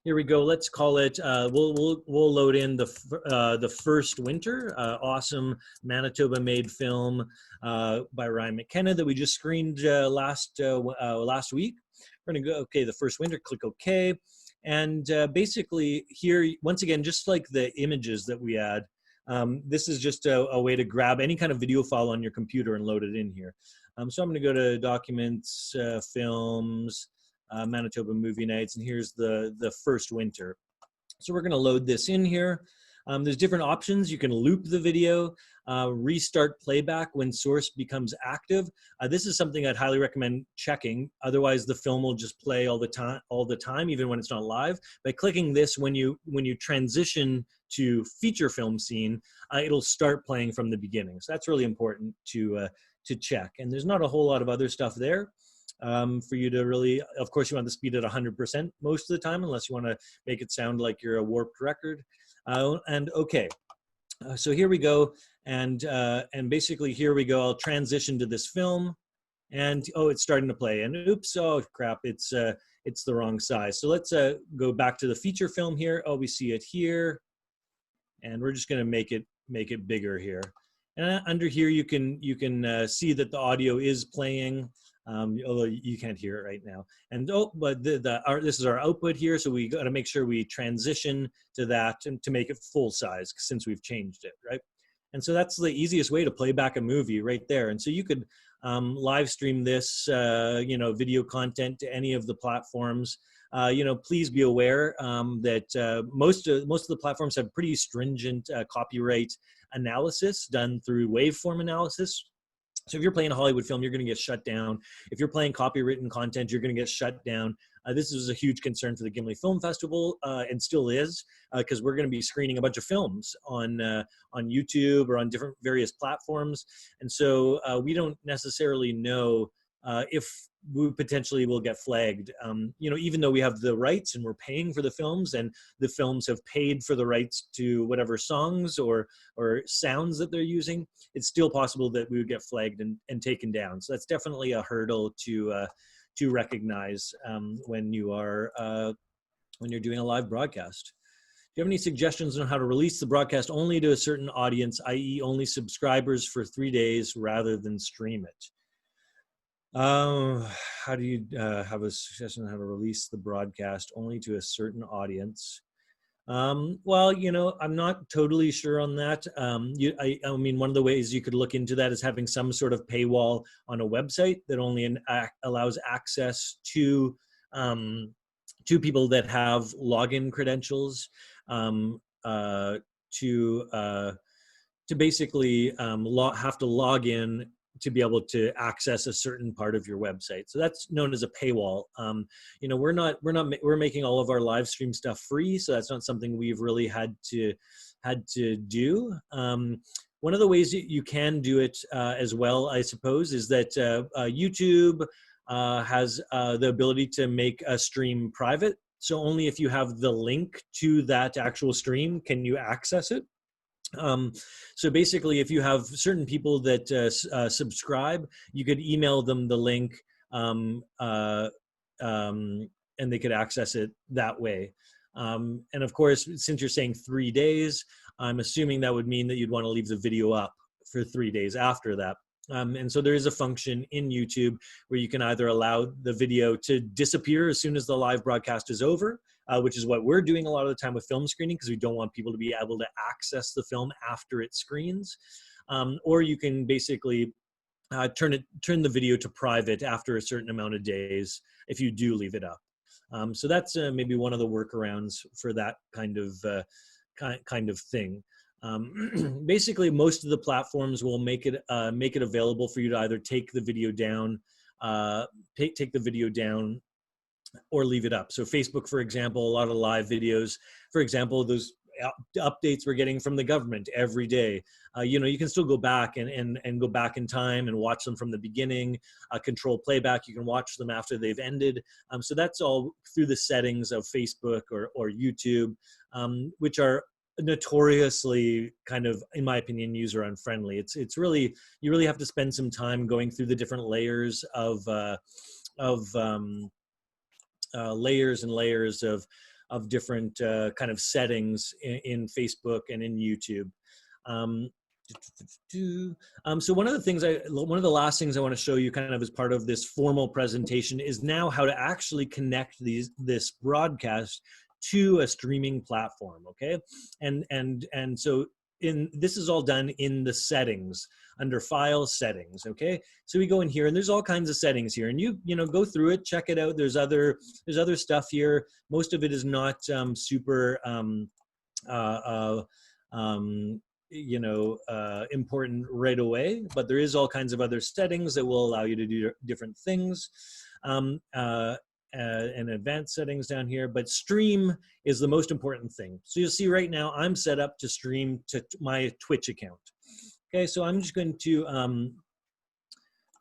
[SPEAKER 2] Here we go. Let's call it. We'll load in the First Winter, awesome Manitoba-made film by Ryan McKenna that we just screened last week. We're gonna go. Okay, the First Winter. Click OK. And basically here, once again, just like the images that we add, this is just a way to grab any kind of video file on your computer and load it in here. So I'm going to go to Documents, Films, Manitoba Movie Nights, and here's the First Winter. So we're going to load this in here. There's different options. You can loop the video, restart playback when source becomes active. This is something I'd highly recommend checking. Otherwise, the film will just play all the time, even when it's not live. By clicking this, when you transition to feature film scene, it'll start playing from the beginning. So that's really important to check. And there's not a whole lot of other stuff there. For you to really, of course, you want the speed at 100% most of the time, unless you want to make it sound like you're a warped record. And okay, so here we go, and basically here we go. I'll transition to this film, and oh, it's starting to play, and oops, oh crap, it's the wrong size. So let's go back to the feature film here. Oh, we see it here, and we're just going to make it bigger here. And under here, you can see that the audio is playing. Although you can't hear it right now. And oh, but this is our output here, so we got to make sure we transition to that and to make it full size since we've changed it, right? And so that's the easiest way to play back a movie right there. And so you could live stream this, you know, video content to any of the platforms. You know, please be aware that most of the platforms have pretty stringent copyright analysis done through waveform analysis. So if you're playing a Hollywood film, you're going to get shut down. If you're playing copywritten content, you're going to get shut down. This is a huge concern for the Gimli Film Festival, and still is, because we're going to be screening a bunch of films on YouTube or on different various platforms. And so we don't necessarily know if we potentially will get flagged. You know, even though we have the rights and we're paying for the films, and the films have paid for the rights to whatever songs or sounds that they're using, it's still possible that we would get flagged and taken down. So that's definitely a hurdle to recognize when you're doing a live broadcast. Do you have any suggestions on how to release the broadcast only to a certain audience, i.e. only subscribers for 3 days rather than stream it? How do you have a suggestion on how to release the broadcast only to a certain audience? Well, you know, I'm not totally sure on that. I mean, one of the ways you could look into that is having some sort of paywall on a website that only allows access to people that have login credentials to basically have to log in to be able to access a certain part of your website. So that's known as a paywall. You know, we're making all of our live stream stuff free, so that's not something we've really had to do. One of the ways that you can do it as well, I suppose, is that YouTube has the ability to make a stream private. So only if you have the link to that actual stream can you access it. So basically, if you have certain people that subscribe, you could email them the link and they could access it that way. And of course, since you're saying 3 days, I'm assuming that would mean that you'd want to leave the video up for 3 days after that. And so there is a function in YouTube where you can either allow the video to disappear as soon as the live broadcast is over, which is what we're doing a lot of the time with film screening, because we don't want people to be able to access the film after it screens. Or you can basically turn the video to private after a certain amount of days if you do leave it up. So that's maybe one of the workarounds for that kind of thing. Basically, most of the platforms will make it available for you to either take the video down, or leave it up. So Facebook, for example, a lot of live videos, for example, those updates we're getting from the government every day. You know, you can still go back and go back in time and watch them from the beginning. Control playback, you can watch them after they've ended. So that's all through the settings of Facebook or YouTube, which are notoriously kind of, in my opinion, user unfriendly. It's really, you really have to spend some time going through the different layers of layers and layers of different kind of settings in Facebook and in YouTube. So one of the last things I want to show you kind of as part of this formal presentation is now how to actually connect this broadcast to a streaming platform, okay? And so this is all done in the settings, under file settings, okay? So we go in here and there's all kinds of settings here, and you know, go through it, check it out. There's other stuff here. Most of it is not super you know, important right away, but there is all kinds of other settings that will allow you to do different things. And advanced settings down here, but stream is the most important thing. So you'll see right now I'm set up to stream to my Twitch account. Okay, so I'm just going to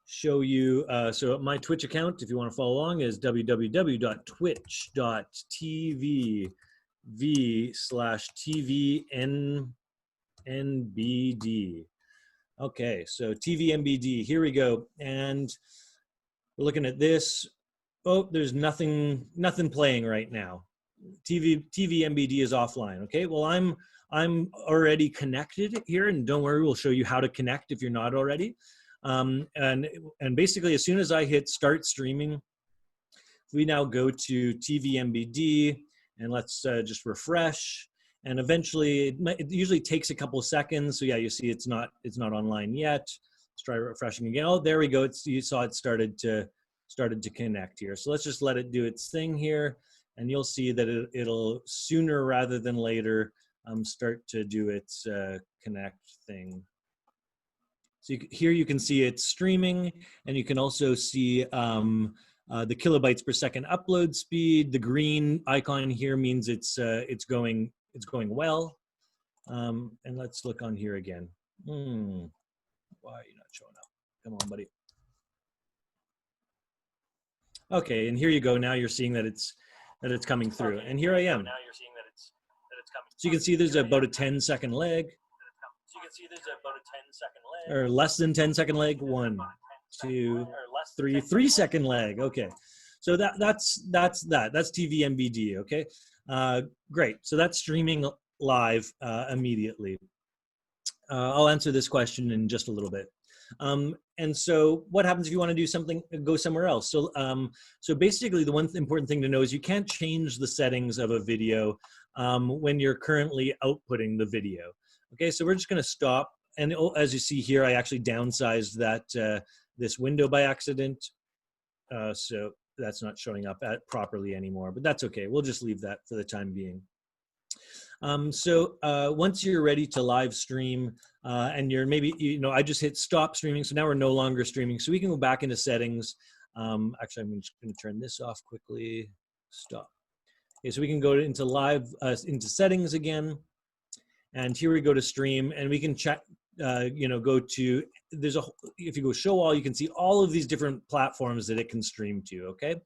[SPEAKER 2] show you, so my Twitch account, if you want to follow along, is www.twitch.tv/tvnbd. Okay, so TVNBD, here we go. And we're looking at this. Oh, there's nothing playing right now. TVNBD is offline. Okay, well, I'm already connected here, and don't worry, we'll show you how to connect if you're not already. And basically, as soon as I hit start streaming, we now go to TVNBD, and let's just refresh. And eventually, it usually takes a couple of seconds. So yeah, you see it's not online yet. Let's try refreshing again. Oh, there we go. You saw it started to connect here. So let's just let it do its thing here, and you'll see that it'll sooner rather than later start to do its connect thing. So here you can see it's streaming, and you can also see the kilobytes per second upload speed. The green icon here means it's going well. And let's look on here again. Why are you not showing up? Come on, buddy. Okay, and here you go. Now you're seeing that it's coming through, and here I am. So you can see there's about a 10-second lag, or less than 10-second lag. 1, 2, 3, 3-second lag. Okay, so that's TV MVD. Okay, great. So that's streaming live immediately. I'll answer this question in just a little bit. And so what happens if you want to do something, go somewhere else? So basically the one important thing to know is you can't change the settings of a video when you're currently outputting the video. Okay, so we're just going to stop. And as you see here, I actually downsized that this window by accident. So that's not showing up properly anymore, but that's okay. We'll just leave that for the time being. Once you're ready to live stream and you're maybe, I just hit stop streaming. So now we're no longer streaming. So we can go back into settings. Actually, I'm just going to turn this off quickly. Stop. Okay, so we can go into live, into settings again. And here we go to stream, and we can check, go to, if you go show all, you can see all of these different platforms that it can stream to, okay?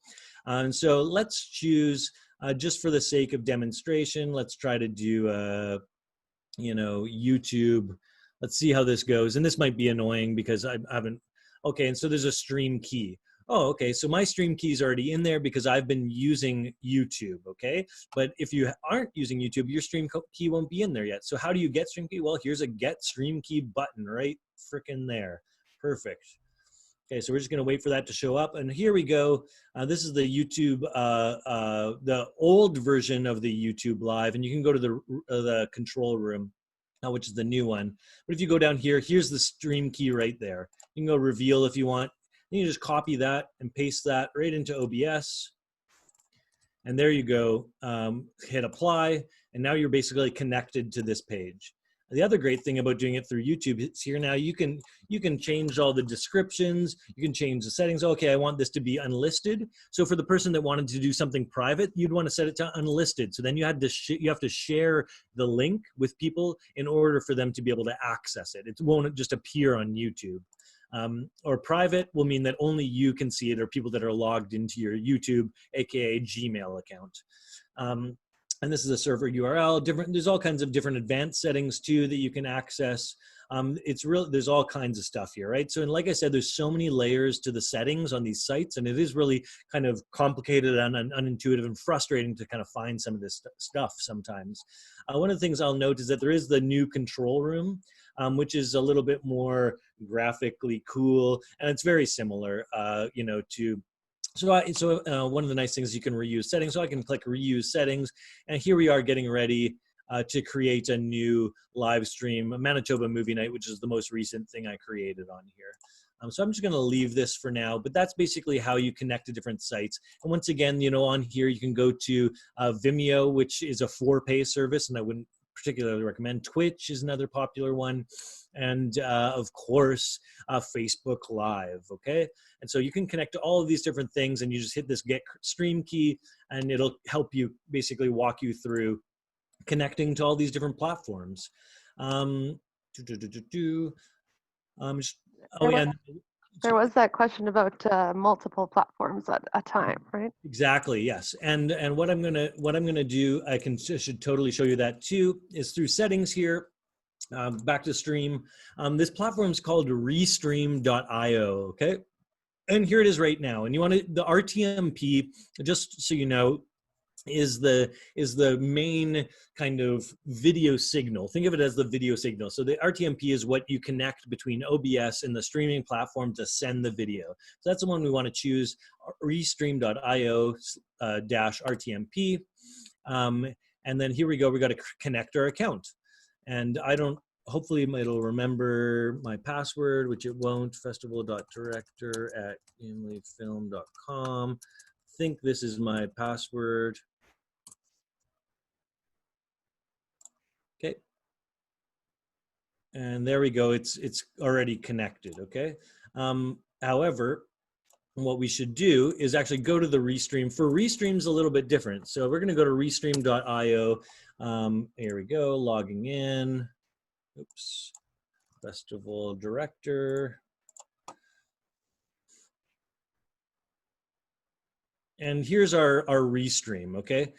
[SPEAKER 2] And so let's choose, just for the sake of demonstration, let's try to do, YouTube. Let's see how this goes. And this might be annoying because I haven't, okay, and so there's a stream key. Oh, okay, so my stream key is already in there because I've been using YouTube, okay? But if you aren't using YouTube, your stream key won't be in there yet. So how do you get stream key? Well, here's a get stream key button right frickin' there. Perfect. Okay, so we're just gonna wait for that to show up. And here we go. This is the YouTube, the old version of the YouTube Live, and you can go to the control room, which is the new one. But if you go down here, here's the stream key right there. You can go reveal if you want. You can just copy that and paste that right into OBS. And there you go, hit apply, and now you're basically connected to this page. The other great thing about doing it through YouTube is here now you can change all the descriptions, you can change the settings. Okay, I want this to be unlisted. So for the person that wanted to do something private, you'd want to set it to unlisted. So then you have to share the link with people in order for them to be able to access it. It won't just appear on YouTube. Or private will mean that only you can see it, or people that are logged into your YouTube, aka Gmail account. And this is a server URL. There's all kinds of different advanced settings too that you can access. There's all kinds of stuff here, right? So, and like I said, there's so many layers to the settings on these sites, and it is really kind of complicated and unintuitive and frustrating to kind of find some of this stuff sometimes. One of the things I'll note is that there is the new control room, which is a little bit more graphically cool, and it's very similar, to. So one of the nice things is you can reuse settings. So I can click reuse settings, and here we are getting ready to create a new live stream, a Manitoba movie night, which is the most recent thing I created on here. So I'm just going to leave this for now, but that's basically how you connect to different sites. And once again, on here you can go to Vimeo, which is a for-pay service, and I wouldn't particularly recommend. Twitch is another popular one, and of course Facebook Live. Okay, and so you can connect to all of these different things, and you just hit this get stream key, and it'll help you basically walk you through connecting to all these different platforms.
[SPEAKER 1] There was that question about multiple platforms at a time, right?
[SPEAKER 2] Exactly, yes. And what I'm gonna do, I should totally show you that too, is through settings here. Back to stream. This platform is called Restream.io. Okay, and here it is right now. And you want the RTMP, just so you know, is the main kind of video signal. Think of it as the video signal. So the RTMP is what you connect between OBS and the streaming platform to send the video. So that's the one we want to choose, Restream.io -RTMP. And then here we go. We got to connect our account. And hopefully it'll remember my password, which it won't, festival.director@gimlifilm.com. I think this is my password. Okay. And there we go. It's already connected. Okay. However, what we should do is actually go to the Restream. For Restream's a little bit different. So we're going to go to Restream.io. Here we go. Logging in. Oops. Festival Director. and here's our restream, okay?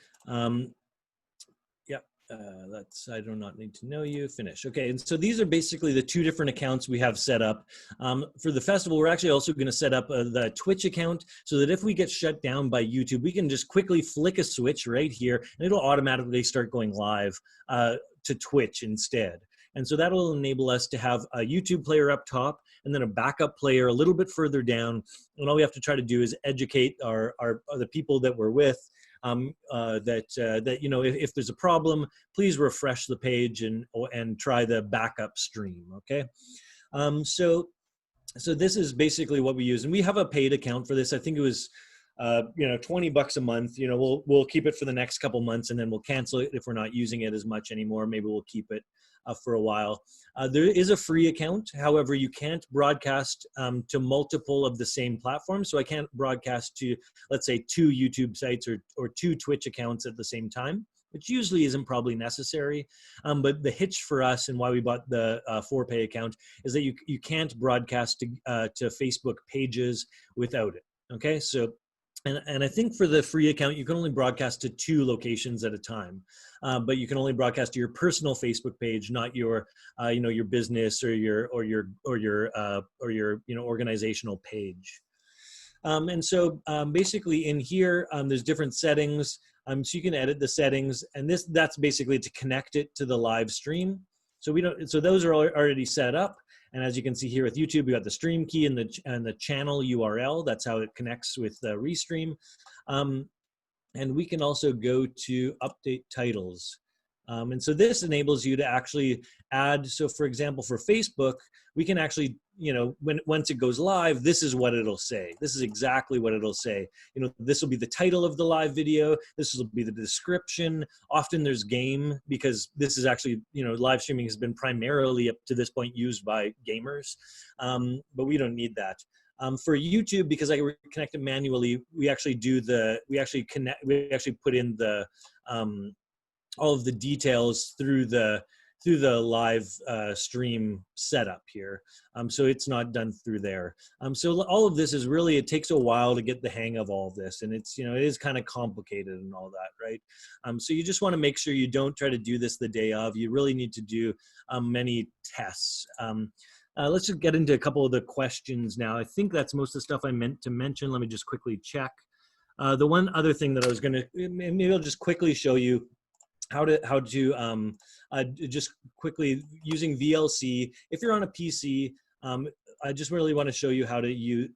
[SPEAKER 2] Yeah, that's, I do not need to know you, finish. Okay, and so these are basically the two different accounts we have set up. For the festival, we're actually also gonna set up the Twitch account so that if we get shut down by YouTube, we can just quickly flick a switch right here and it'll automatically start going live to Twitch instead. And so that'll enable us to have a YouTube player up top and then a backup player a little bit further down. And all we have to try to do is educate the people that we're with that you know, if there's a problem, please refresh the page and try the backup stream. Okay, so this is basically what we use, and we have a paid account for this. I think it was you know, $20 a month. You know, we'll keep it for the next couple months, and then we'll cancel it if we're not using it as much anymore. Maybe we'll keep it for a while. There is a free account. However, you can't broadcast to multiple of the same platforms. So I can't broadcast to, let's say, 2 YouTube sites or 2 Twitch accounts at the same time, which usually isn't probably necessary. But the hitch for us and why we bought the 4Pay account is that you can't broadcast to Facebook pages without it. Okay, so and I think for the free account, you can only broadcast to 2 locations at a time, but you can only broadcast to your personal Facebook page, not your, you know, your business or your you know, organizational page. And so basically in here, there's different settings. So you can edit the settings, and that's basically to connect it to the live stream. So so those are already set up. And as you can see here with YouTube, we got the stream key and the channel URL. That's how it connects with the restream. And we can also go to update titles. And so this enables you to actually add, so for example, for Facebook, we can actually, you know, once it goes live, this is what it'll say. This is exactly what it'll say. You know, this will be the title of the live video. This will be the description. Often there's game, because this is actually, you know, live streaming has been primarily up to this point used by gamers, but we don't need that. For YouTube, because I connect it manually, we actually put in the all of the details through the live stream setup here. So it's not done through there. So all of this is really, it takes a while to get the hang of all of this, and it's, you know, it is kind of complicated and all that, right? So you just want to make sure you don't try to do this the day of. You really need to do many tests. Let's just get into a couple of the questions now. I think that's most of the stuff I meant to mention. Let me just quickly check. The one other thing that I was gonna, maybe I'll just quickly show you how to just quickly using VLC. If you're on a PC, I just really want to show you how to use,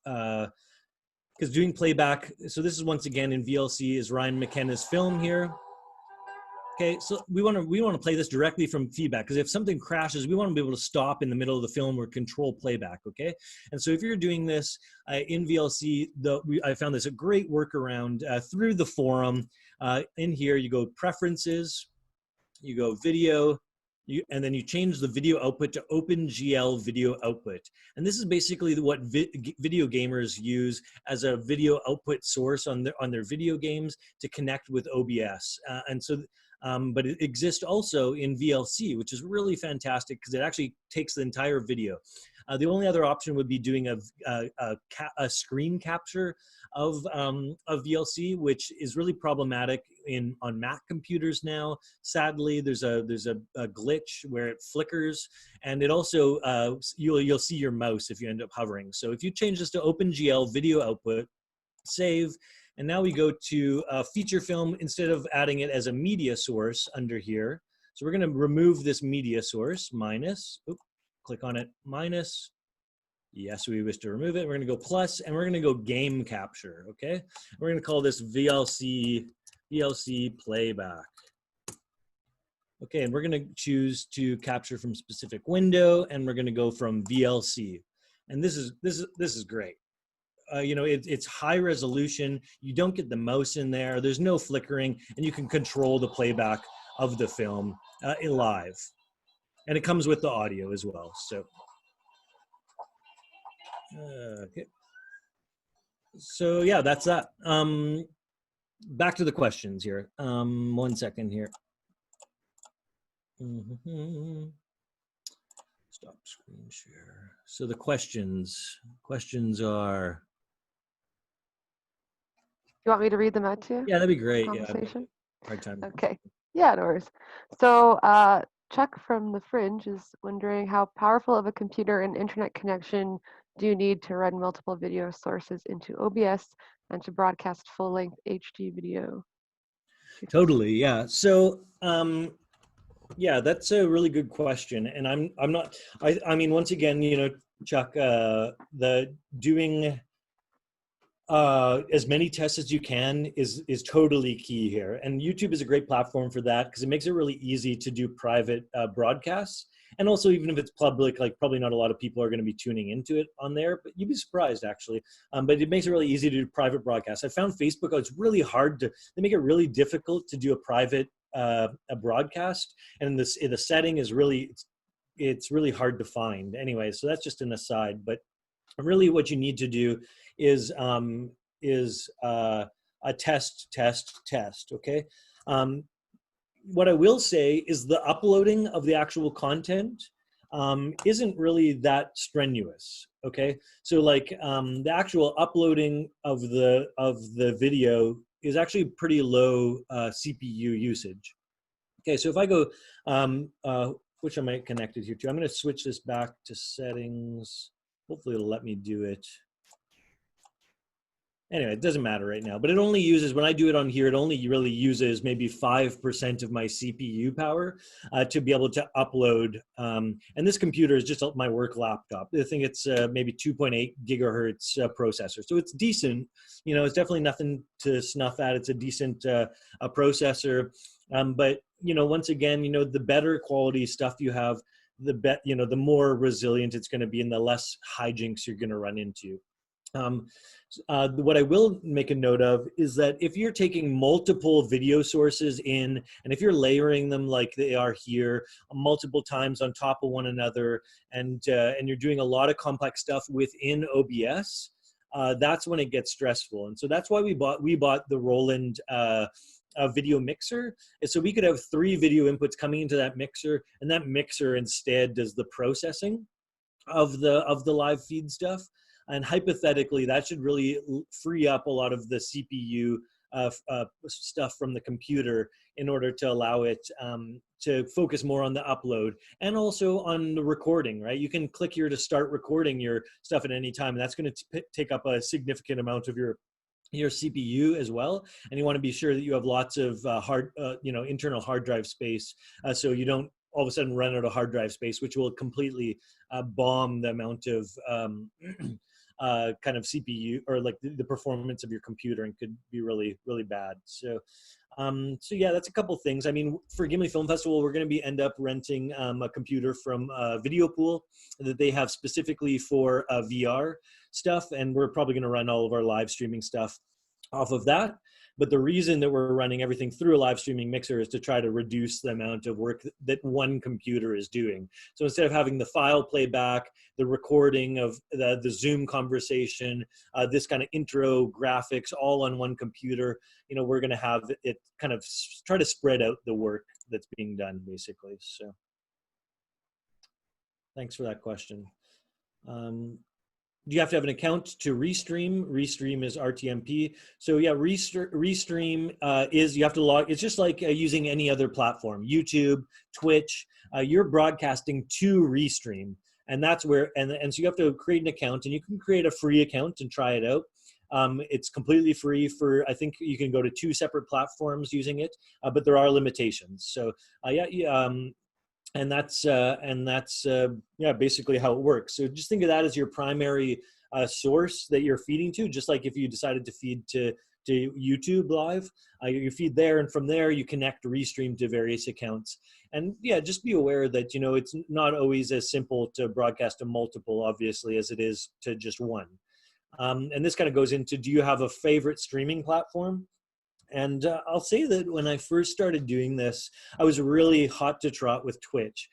[SPEAKER 2] because doing playback, so this is once again in VLC is Ryan McKenna's film here. Okay, so we want to play this directly from feedback, because if something crashes, we want to be able to stop in the middle of the film or control playback. Okay, and so if you're doing this in VLC, I found this a great workaround through the forum. In here, you go preferences, you go video, and then you change the video output to OpenGL video output. And this is basically what video gamers use as a video output source on their video games to connect with OBS. And so. But it exists also in VLC, which is really fantastic because it actually takes the entire video. The only other option would be doing a screen capture of VLC, which is really problematic on Mac computers now. Sadly, there's a glitch where it flickers, and it also you'll see your mouse if you end up hovering. So if you change this to OpenGL video output, save. And now we go to feature film instead of adding it as a media source under here. So we're going to remove this media source, minus, click on it, minus. Yes, we wish to remove it. We're going to go plus, and we're going to go game capture, okay? We're going to call this VLC playback. Okay, and we're going to choose to capture from specific window, and we're going to go from VLC. And this is great. You know, it's high resolution. You don't get the mouse in there. There's no flickering, and you can control the playback of the film live. And it comes with the audio as well. So, okay. So yeah, that's that. Back to the questions here. 1 second here. Stop screen share. So the questions are.
[SPEAKER 1] You want me to read them out to you?
[SPEAKER 2] Yeah, that'd be great. Yeah, I'm having
[SPEAKER 1] Conversation?
[SPEAKER 2] a hard time.
[SPEAKER 1] Okay. Yeah, no worries. So, Chuck from The Fringe is wondering how powerful of a computer and internet connection do you need to run multiple video sources into OBS and to broadcast full-length HD video?
[SPEAKER 2] Totally, yeah. So, yeah, that's a really good question, and I'm not. I mean, once again, you know, Chuck, the doing as many tests as you can is totally key here, and YouTube is a great platform for that because it makes it really easy to do private broadcasts. And also, even if it's public, like probably not a lot of people are going to be tuning into it on there, but you'd be surprised actually. But it makes it really easy to do private broadcasts. I found Facebook, it's really hard to, they make it really difficult to do a private a broadcast, and the setting is really, it's really hard to find anyway. So that's just an aside, but really what you need to do is a test. Okay. What I will say is the uploading of the actual content isn't really that strenuous. Okay, so like the actual uploading of the video is actually pretty low CPU usage. Okay, so if I go, which am I connected here to? I'm going to switch this back to settings. Hopefully it'll let me do it. Anyway, it doesn't matter right now, but it only uses, when I do it on here, it only really uses maybe 5% of my CPU power to be able to upload. And this computer is just my work laptop. I think it's maybe 2.8 gigahertz processor. So it's decent, you know, it's definitely nothing to snuff at. It's a decent processor. But, you know, once again, you know, the better quality stuff you have, the more resilient it's going to be and the less hijinks you're going to run into. What I will make a note of is that if you're taking multiple video sources in, and if you're layering them like they are here multiple times on top of one another, and you're doing a lot of complex stuff within OBS, that's when it gets stressful. And so that's why we bought the Roland video mixer, so we could have 3 video inputs coming into that mixer, and that mixer instead does the processing of the live feed stuff. And hypothetically, that should really free up a lot of the CPU stuff from the computer in order to allow it to focus more on the upload and also on the recording, right? You can click here to start recording your stuff at any time, and that's going to take up a significant amount of your CPU as well. And you want to be sure that you have lots of internal hard drive space, so you don't all of a sudden run out of hard drive space, which will completely bomb the amount of kind of CPU or like the performance of your computer, and could be really, really bad. So yeah, that's a couple things. I mean, for Gimli Film Festival, we're going to end up renting a computer from Video Pool that they have specifically for VR stuff, and we're probably going to run all of our live streaming stuff off of that. But the reason that we're running everything through a live streaming mixer is to try to reduce the amount of work that one computer is doing. So instead of having the file playback, the recording of the Zoom conversation, this kind of intro graphics all on one computer, you know, we're going to have it kind of try to spread out the work that's being done, basically. So thanks for that question. Do you have to have an account to Restream? Restream is RTMP. So yeah, Restream is, you have to log, it's just like using any other platform, YouTube, Twitch, you're broadcasting to Restream. And that's where, and so you have to create an account, and you can create a free account and try it out. It's completely free for, I think you can go to 2 separate platforms using it, but there are limitations. So and that's yeah, basically how it works. So just think of that as your primary source that you're feeding to, just like if you decided to feed to YouTube Live, you feed there, and from there you connect Restream to various accounts. And yeah, just be aware that, you know, it's not always as simple to broadcast to multiple, obviously, as it is to just one. And this kind of goes into, do you have a favorite streaming platform? And I'll say that when I first started doing this, I was really hot to trot with Twitch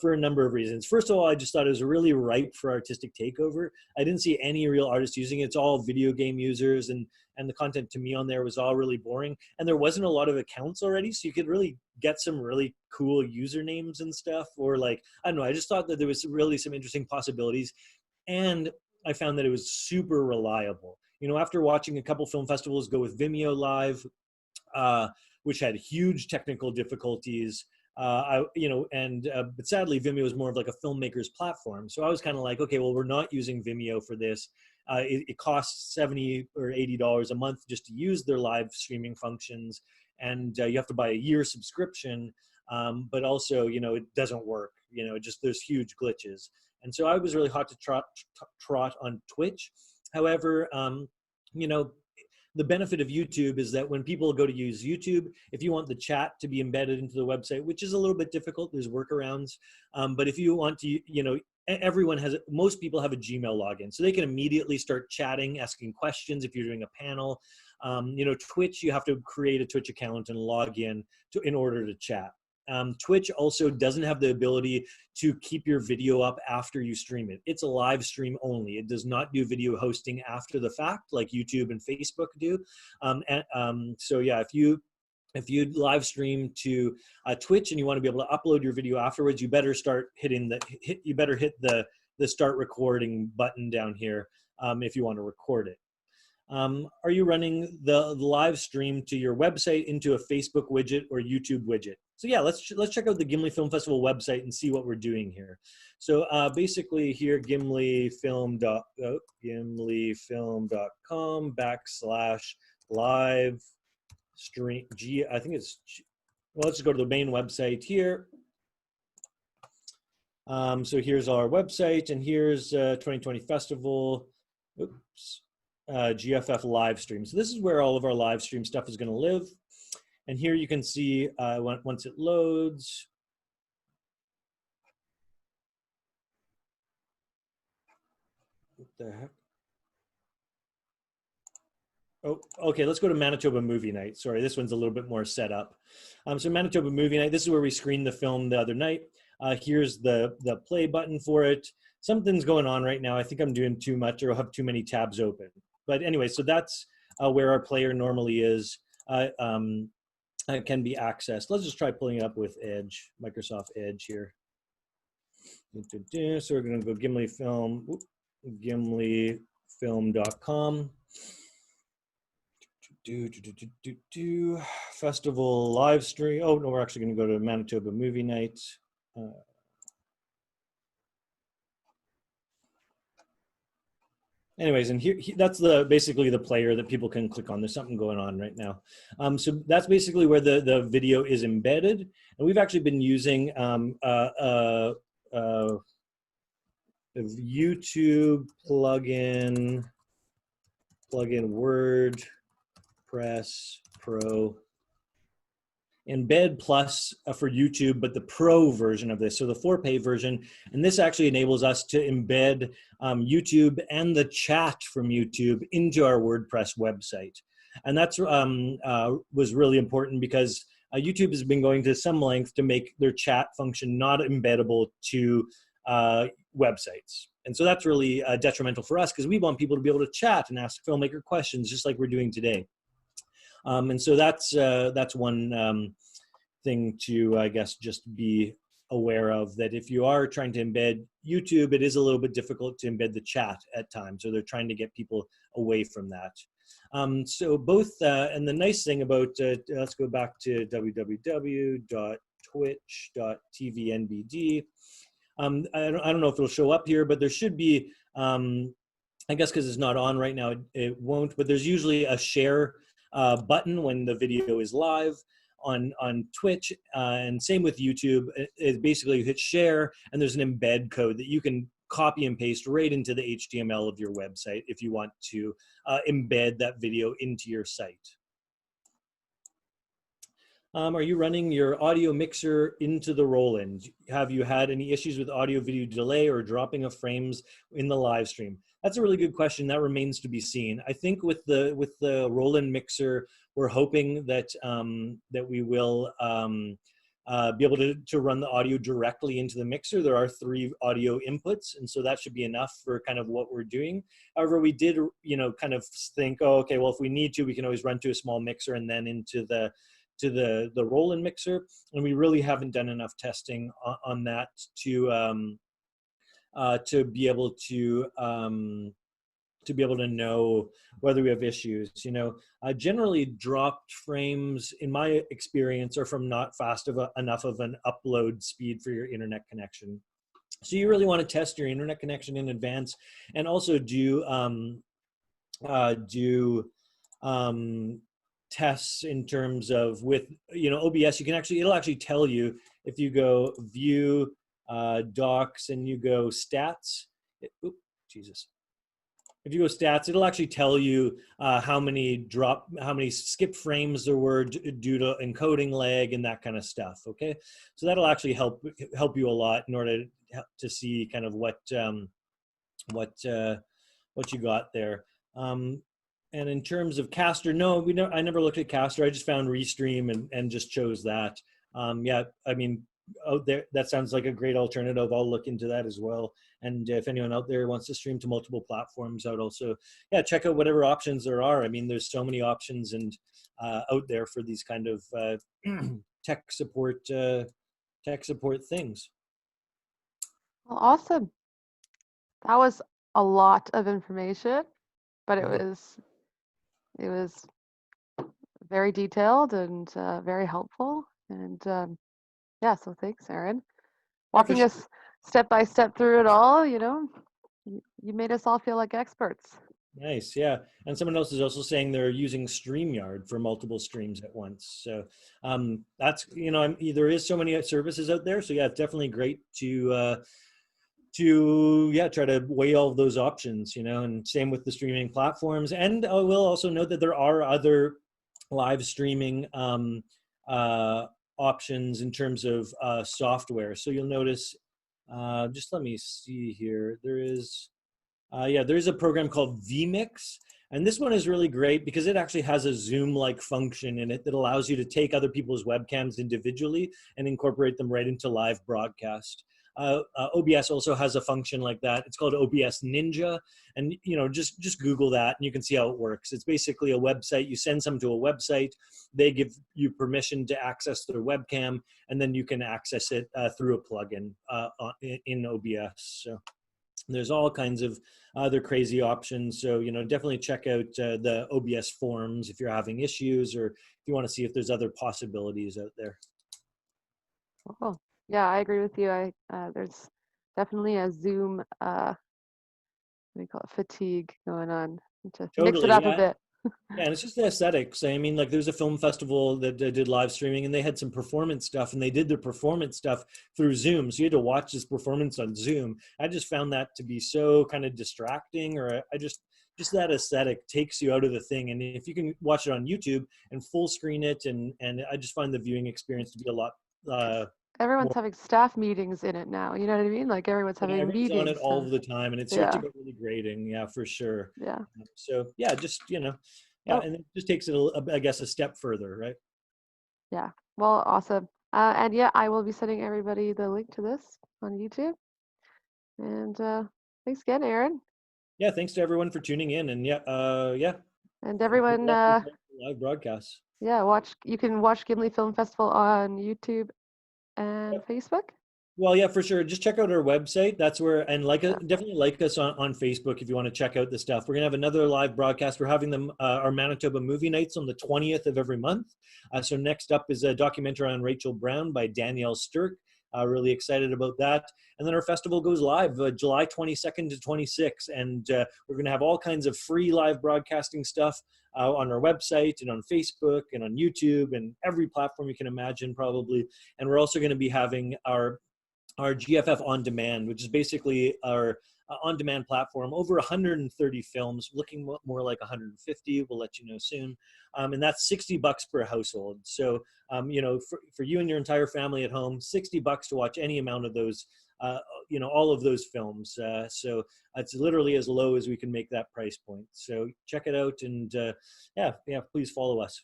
[SPEAKER 2] for a number of reasons. First of all, I just thought it was really ripe for artistic takeover. I didn't see any real artists using it. It's all video game users, and the content to me on there was all really boring. And there wasn't a lot of accounts already, so you could really get some really cool usernames and stuff. Or like, I don't know, I just thought that there was really some interesting possibilities. And I found that it was super reliable. you know, after watching a couple film festivals go with Vimeo Live, which had huge technical difficulties, but sadly Vimeo is more of like a filmmaker's platform. So I was kind of like, okay, well, we're not using Vimeo for this. It costs $70 or $80 a month just to use their live streaming functions, and you have to buy a year subscription. But also, you know, it doesn't work. You know, just there's huge glitches. And so I was really hot to trot on Twitch. However, you know, the benefit of YouTube is that when people go to use YouTube, if you want the chat to be embedded into the website, which is a little bit difficult, there's workarounds. But if you want to, you know, most people have a Gmail login, so they can immediately start chatting, asking questions if you're doing a panel. You know, Twitch, you have to create a Twitch account and log in order to chat. Twitch also doesn't have the ability to keep your video up after you stream it. It's a live stream only. It does not do video hosting after the fact like YouTube and Facebook do. So yeah, if you live stream to Twitch and you want to be able to upload your video afterwards, you better start hitting you better hit the start recording button down here if you want to record it. Are you running the live stream to your website into a Facebook widget or YouTube widget? So yeah, let's check out the Gimli Film Festival website and see what we're doing here. So basically here, gimlifilm.com/live stream. I think it's, well, let's just go to the main website here. So here's our website, and here's 2020 festival. Oops. GFF live stream. So this is where all of our live stream stuff is going to live. And here you can see once it loads. What the heck? Oh, okay, let's go to Manitoba Movie Night. Sorry, this one's a little bit more set up. So Manitoba Movie Night, this is where we screened the film the other night. Here's the play button for it. Something's going on right now. I think I'm doing too much, or I'll have too many tabs open. But anyway, so that's where our player normally is. It can be accessed. Let's just try pulling it up with Edge, Microsoft Edge here. So we're going to go Gimli Film, gimlifilm.com. Festival live stream. Oh no, we're actually going to go to Manitoba Movie Night. Anyways, and here that's basically the player that people can click on. There's something going on right now. So that's basically where the video is embedded. And we've actually been using a YouTube plugin WordPress Pro Embed Plus for YouTube, but the Pro version of this, so the for-pay version. And this actually enables us to embed YouTube and the chat from YouTube into our WordPress website. And that's was really important because YouTube has been going to some length to make their chat function not embeddable to websites. And so that's really detrimental for us because we want people to be able to chat and ask filmmaker questions just like we're doing today. And so that's one thing to, I guess, just be aware of, that if you are trying to embed YouTube, it is a little bit difficult to embed the chat at times. So they're trying to get people away from that. So both, and the nice thing about, let's go back to www.twitch.tv/NBD. I don't know if it'll show up here, but there should be, I guess because it's not on right now, it won't, but there's usually a share button when the video is live on Twitch, and same with YouTube. It basically you hit share and there's an embed code that you can copy and paste right into the HTML of your website if you want to embed that video into your site. Are you running your audio mixer into the roll-in? Have you had any issues with audio video delay or dropping of frames in the live stream? That's a really good question. That remains to be seen. I think with the roll-in mixer, we're hoping that that we will be able to run the audio directly into the mixer. There are 3 audio inputs, and so that should be enough for kind of what we're doing. However, we did, kind of think, oh, okay, well, if we need to, we can always run to a small mixer and then into the roll-in mixer, and we really haven't done enough testing on that to be able to to be able to know whether we have issues. You know, generally dropped frames, in my experience, are from not fast enough of an upload speed for your internet connection. So you really want to test your internet connection in advance, and also do tests in terms of with, you know, OBS. You can actually, it'll actually tell you if you go view docs and you go stats. Jesus. If you go stats, it'll actually tell you how many skip frames there were due to encoding lag and that kind of stuff. Okay, so that'll actually help you a lot in order to see kind of what you got there. And in terms of Caster, no, I never looked at Caster. I just found Restream and just chose that. Yeah, I mean, out there, that sounds like a great alternative. I'll look into that as well. And if anyone out there wants to stream to multiple platforms, I would also, yeah, check out whatever options there are. I mean, there's so many options and out there for these kind of tech support things.
[SPEAKER 1] Well, awesome. That was a lot of information, but it was very detailed and very helpful. And yeah, so thanks, Aaron. Walking us step by step through it all, you know, you made us all feel like experts.
[SPEAKER 2] Nice, yeah. And someone else is also saying they're using StreamYard for multiple streams at once. So that's, you know, there is so many services out there. So yeah, it's definitely great to try to weigh all of those options, you know, and same with the streaming platforms. And I will also note that there are other live streaming options in terms of software. So you'll notice, just let me see here. There is, there's a program called vMix. And this one is really great because it actually has a Zoom-like function in it that allows you to take other people's webcams individually and incorporate them right into live broadcast. OBS also has a function like that. It's called Obs Ninja, and you know, just Google that and you can see how it works. It's basically a website. You send some to a website, they give you permission to access their webcam, and then you can access it through a plugin in OBS. So there's all kinds of other crazy options. So, you know, definitely check out the OBS forums if you're having issues, or if you want to see if there's other possibilities out there.
[SPEAKER 1] Oh, yeah, I agree with you. There's definitely a Zoom, what do you call it, fatigue going on to mix it up a bit.
[SPEAKER 2] Yeah, and it's just the aesthetics. I mean, like there's a film festival that did live streaming, and they had some performance stuff, and they did their performance stuff through Zoom. So you had to watch this performance on Zoom. I just found that to be so kind of distracting, or I just that aesthetic takes you out of the thing. And if you can watch it on YouTube and full screen it, and I just find the viewing experience to be a lot
[SPEAKER 1] everyone's having staff meetings in it now. You know what I mean? Like everyone's having meetings
[SPEAKER 2] on it all the time, and it starts to get really grating. Yeah, for sure.
[SPEAKER 1] Yeah.
[SPEAKER 2] So yeah, just, you know, yeah, and it just takes it, I guess, a step further, right?
[SPEAKER 1] Yeah. Well, awesome. And yeah, I will be sending everybody the link to this on YouTube. And thanks again, Aaron.
[SPEAKER 2] Yeah, thanks to everyone for tuning in, and yeah.
[SPEAKER 1] And everyone,
[SPEAKER 2] live broadcasts.
[SPEAKER 1] Yeah, you can watch Gimli Film Festival on YouTube and Facebook.
[SPEAKER 2] Well, yeah, for sure. Just check out our website. That's where, and definitely like us on Facebook if you want to check out the stuff. We're gonna have another live broadcast. We're having them our Manitoba movie nights on the 20th of every month. So next up is a documentary on Rachel Brown by Danielle Sterk. Really excited about that. And then our festival goes live July 22nd to 26th, and we're gonna have all kinds of free live broadcasting stuff on our website and on Facebook and on YouTube and every platform you can imagine probably. And we're also gonna be having our GFF On Demand, which is basically our on-demand platform, over 130 films, looking more like 150. We'll let you know soon. And that's $60 per household. So, you know, for you and your entire family at home, $60 to watch any amount of those, you know, all of those films. So it's literally as low as we can make that price point. So check it out, and yeah, please follow us.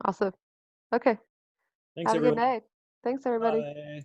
[SPEAKER 1] Awesome. Okay.
[SPEAKER 2] Thanks,
[SPEAKER 1] Have
[SPEAKER 2] everyone.
[SPEAKER 1] a good night. Thanks, everybody.
[SPEAKER 2] Bye.